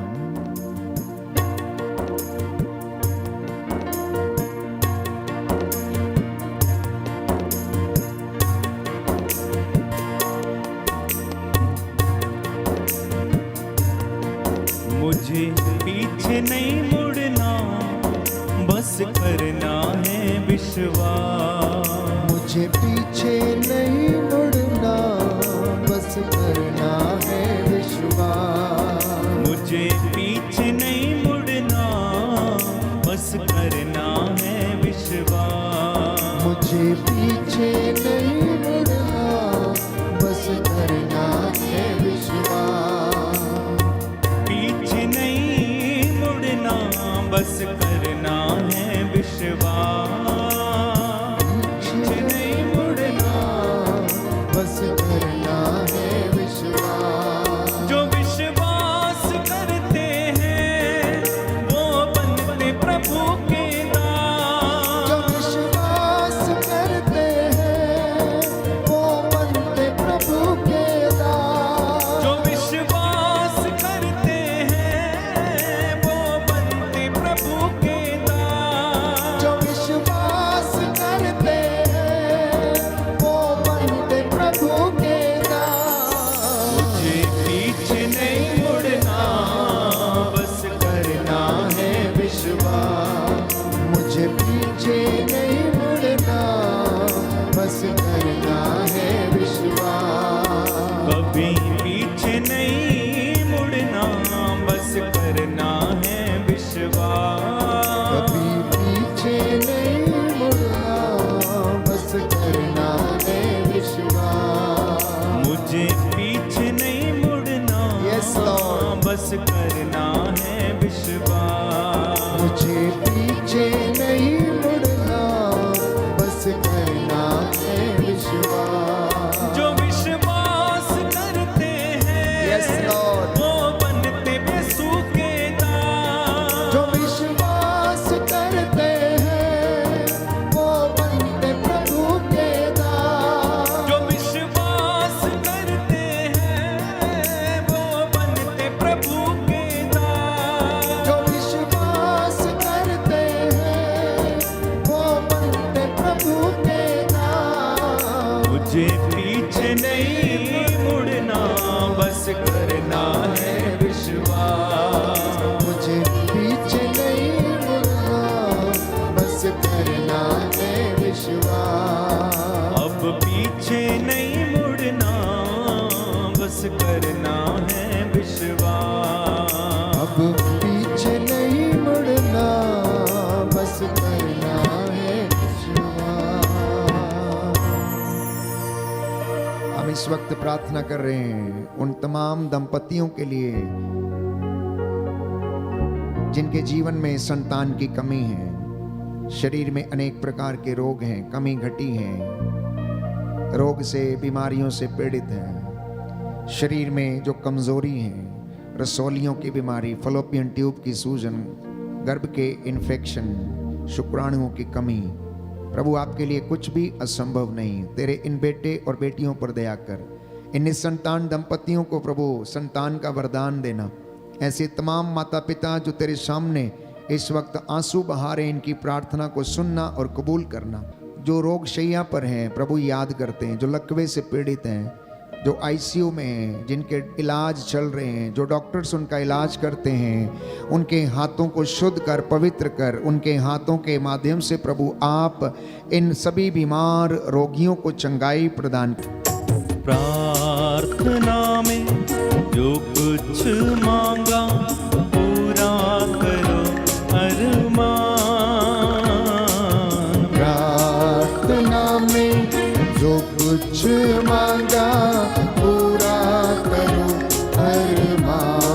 मुझे पीछे नहीं मुड़ना, बस करना है विश्वास। मुझे पीछे नहीं मुड़ना, बस करना है विश्वास। मुझे पीछे नहीं मुड़ना, बस करना है विश्वास। मुझे पीछे नहीं मुड़ना, बस करना है विश्वास। पीछे नहीं मुड़ना, बस करना है विश्वास। पीछे नहीं मुड़ना, बस करना है विश्वास। जो विश्वास करते हैं वो बनते प्रभु के दास। जो विश्वास करते हैं वो बनते प्रभु के दास। जो विश्वास करते हैं वो बनते प्रभु के दास। जो विश्वास करते हैं वो बनते प्रभु के दास। मुझे पीछे नहीं मुड़ना, बस करना है विश्वास। मुझे पीछे नहीं मुड़ना, बस करना है विश्वास। कभी पीछे नहीं मुड़ना, बस करना है विश्वास। कभी पीछे नहीं मुड़ना, बस करना है विश्वास। मुझे पीछे नहीं मुड़ना, Yes, Lord. बस करना है विश्वास। मुझे पीछे नहीं मुड़ना, बस करना है विश्वास। जो विश्वास करते हैं Yes, Lord. वो बनते यीशु के दास। जो विश्वास करते हैं वो बनते प्रभु के दास। जो विश्वास करते हैं वो बनते प्रभु के दास। इस वक्त प्रार्थना कर रहे हैं उन तमाम दंपतियों के लिए जिनके जीवन में संतान की कमी है, शरीर में अनेक प्रकार के रोग हैं, कमी घटी है, रोग से बीमारियों से पीड़ित हैं, शरीर में जो कमजोरी है, रसौलियों की बीमारी, फलोपियन ट्यूब की सूजन, गर्भ के इन्फेक्शन, शुक्राणुओं की कमी, प्रभु आपके लिए कुछ भी असंभव नहीं। तेरे इन बेटे और बेटियों पर दया कर, इन निसंतान दंपतियों को प्रभु संतान का वरदान देना। ऐसे तमाम माता पिता जो तेरे सामने इस वक्त आंसू बहा रहे, इनकी प्रार्थना को सुनना और कबूल करना। जो रोग शैया पर हैं प्रभु याद करते हैं, जो लकवे से पीड़ित हैं, जो आईसीयू में हैं, जिनके इलाज चल रहे हैं, जो डॉक्टर्स उनका इलाज करते हैं, उनके हाथों को शुद्ध कर, पवित्र कर। उनके हाथों के माध्यम से प्रभु आप इन सभी बीमार रोगियों को चंगाई प्रदान कर। प्रार्थना में जो कुछ मांगा पूरा करो अरमान। प्रार्थना में जो कुछ मांगा पूरा करो अरमान।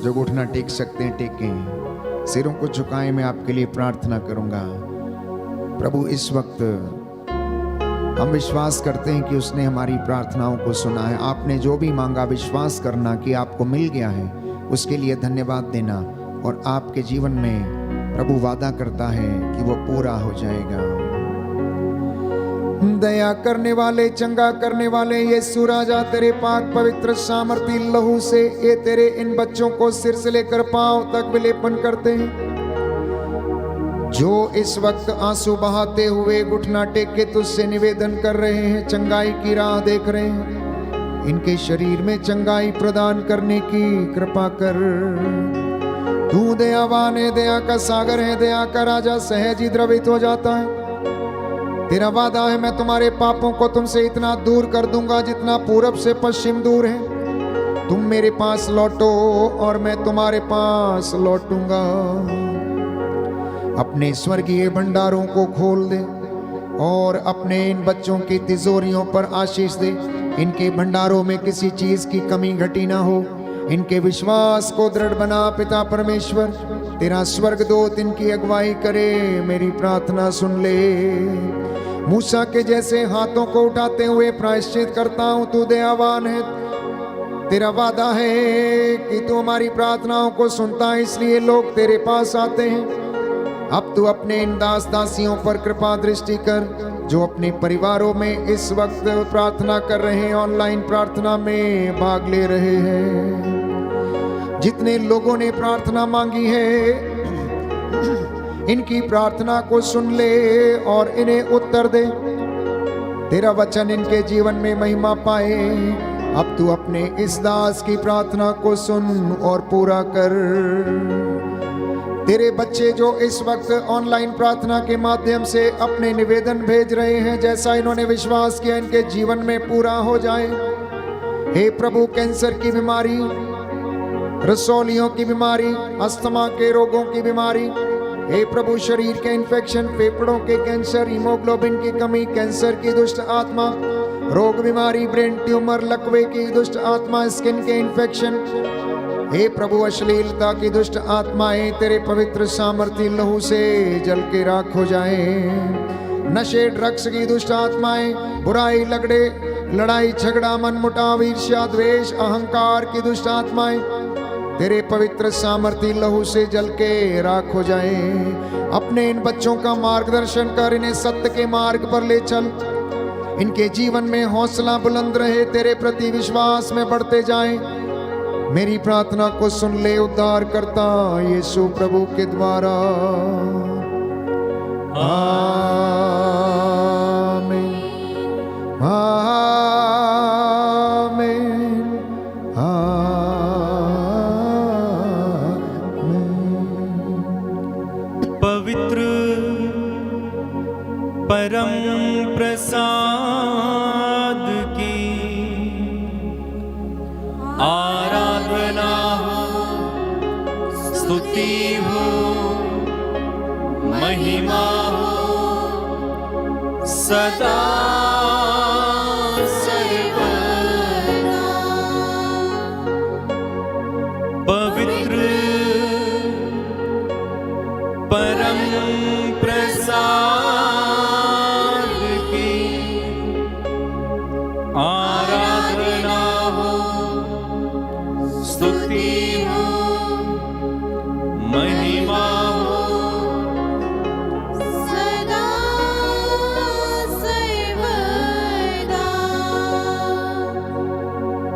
जो घुटना टेक सकते हैं टेकें, सिरों को झुकाएं। मैं आपके लिए प्रार्थना करूंगा। प्रभु इस वक्त हम विश्वास करते हैं कि उसने हमारी प्रार्थनाओं को सुना है। आपने जो भी मांगा विश्वास करना कि आपको मिल गया है, उसके लिए धन्यवाद देना। और आपके जीवन में प्रभु वादा करता है कि वो पूरा हो जाएगा। दया करने वाले, चंगा करने वाले यीशु राजा, तेरे पाक पवित्र सामर्थी लहू से ये तेरे इन बच्चों को सिर से लेकर पांव तक विलेपन करते हैं। जो इस वक्त आंसू बहाते हुए घुटना टेक के तुझसे निवेदन कर रहे हैं, चंगाई की राह देख रहे हैं, इनके शरीर में चंगाई प्रदान करने की कृपा कर। तू दयावान है, दया का सागर है, दया का राजा सहज ही द्रवित हो जाता है। तेरा वादा है, मैं तुम्हारे पापों को तुमसे इतना दूर कर दूंगा जितना पूरब से पश्चिम दूर है। तुम मेरे पास लौटो और मैं तुम्हारे पास लौटूंगा। अपने स्वर्गीय भंडारों को खोल दे और अपने इन बच्चों की तिजोरियों पर आशीष दे। इनके भंडारों में किसी चीज की कमी घटी ना हो। इनके विश्वास को दृढ़ बना पिता परमेश्वर। तेरा स्वर्गदूत इनकी अगुवाई करे। मेरी प्रार्थना सुन ले। मूसा के जैसे हाथों को उठाते हुए प्रायश्चित करता हूं। तू दयावान है, तेरा वादा है कि तू हमारी प्रार्थनाओं को सुनता है, इसलिए लोग तेरे पास आते हैं। अब तू अपने इन दास दासियों पर कृपा दृष्टि कर, जो अपने परिवारों में इस वक्त प्रार्थना कर रहे हैं, ऑनलाइन प्रार्थना में भाग ले रहे हैं। जितने लोगों ने प्रार्थना मांगी है, इनकी प्रार्थना को सुन ले और इन्हें उत्तर दे। तेरा वचन इनके जीवन में महिमा पाए। अब तू अपने इस दास की प्रार्थना को सुन और पूरा कर। तेरे बच्चे जो इस वक्त ऑनलाइन प्रार्थना के माध्यम से अपने निवेदन भेज रहे हैं, जैसा इन्होंने विश्वास किया इनके जीवन में पूरा हो जाए। हे प्रभु, कैंसर की बीमारी, रसौलियों की बीमारी, अस्थमा के रोगों की बीमारी, हे प्रभु शरीर के इन्फेक्शन, फेफड़ों के कैंसर, हीमोग्लोबिन की कमी, कैंसर की दुष्ट आत्मा, रोग बीमारी, ब्रेन ट्यूमर, लकवे की दुष्ट आत्मा, स्किन के इन्फेक्शन, हे प्रभु अश्लीलता की दुष्ट आत्माएं तेरे पवित्र सामर्थी लहू से जल के राख हो जाए। नशे, ड्रग्स की दुष्ट आत्माएं, बुराई, लगड़े, लड़ाई झगड़ा, मनमुटाव, ईर्ष्या, द्वेष, अहंकार की दुष्ट आत्माएं तेरे पवित्र सामर्थी लहू से जल के राख हो जाए। अपने इन बच्चों का मार्गदर्शन कर, इन्हें सत्य के मार्ग पर ले चल। इनके जीवन में हौसला बुलंद रहे, तेरे प्रति विश्वास में बढ़ते जाएं। मेरी प्रार्थना को सुन ले उद्धार करता यीशु प्रभु के द्वारा। आमीन, आमीन, आमीन। पवित्र परम प्रसाद की आराधना हो, स्तुति हो, महिमा हो सदा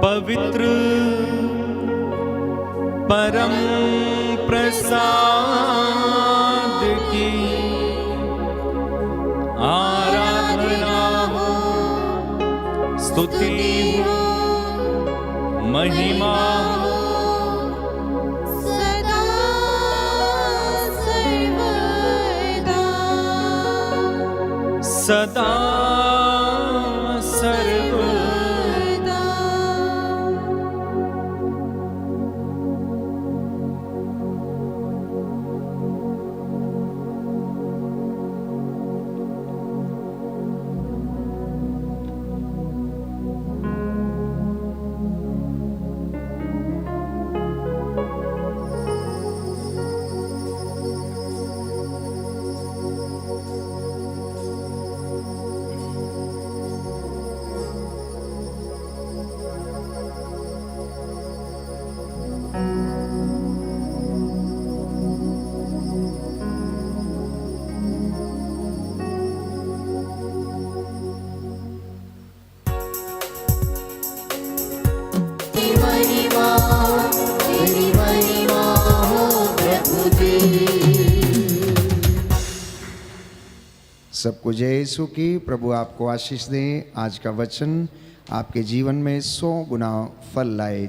पवित्र परम प्रसाद की आराधना हो, स्तुति हो, महिमा हो सदा सर्वदा। सदा सर्वदा। तेरी महिमा हो प्रभु जी। सबको जय यीशु की। प्रभु आपको आशीष दे। आज का वचन आपके जीवन में 100 गुना फल लाए।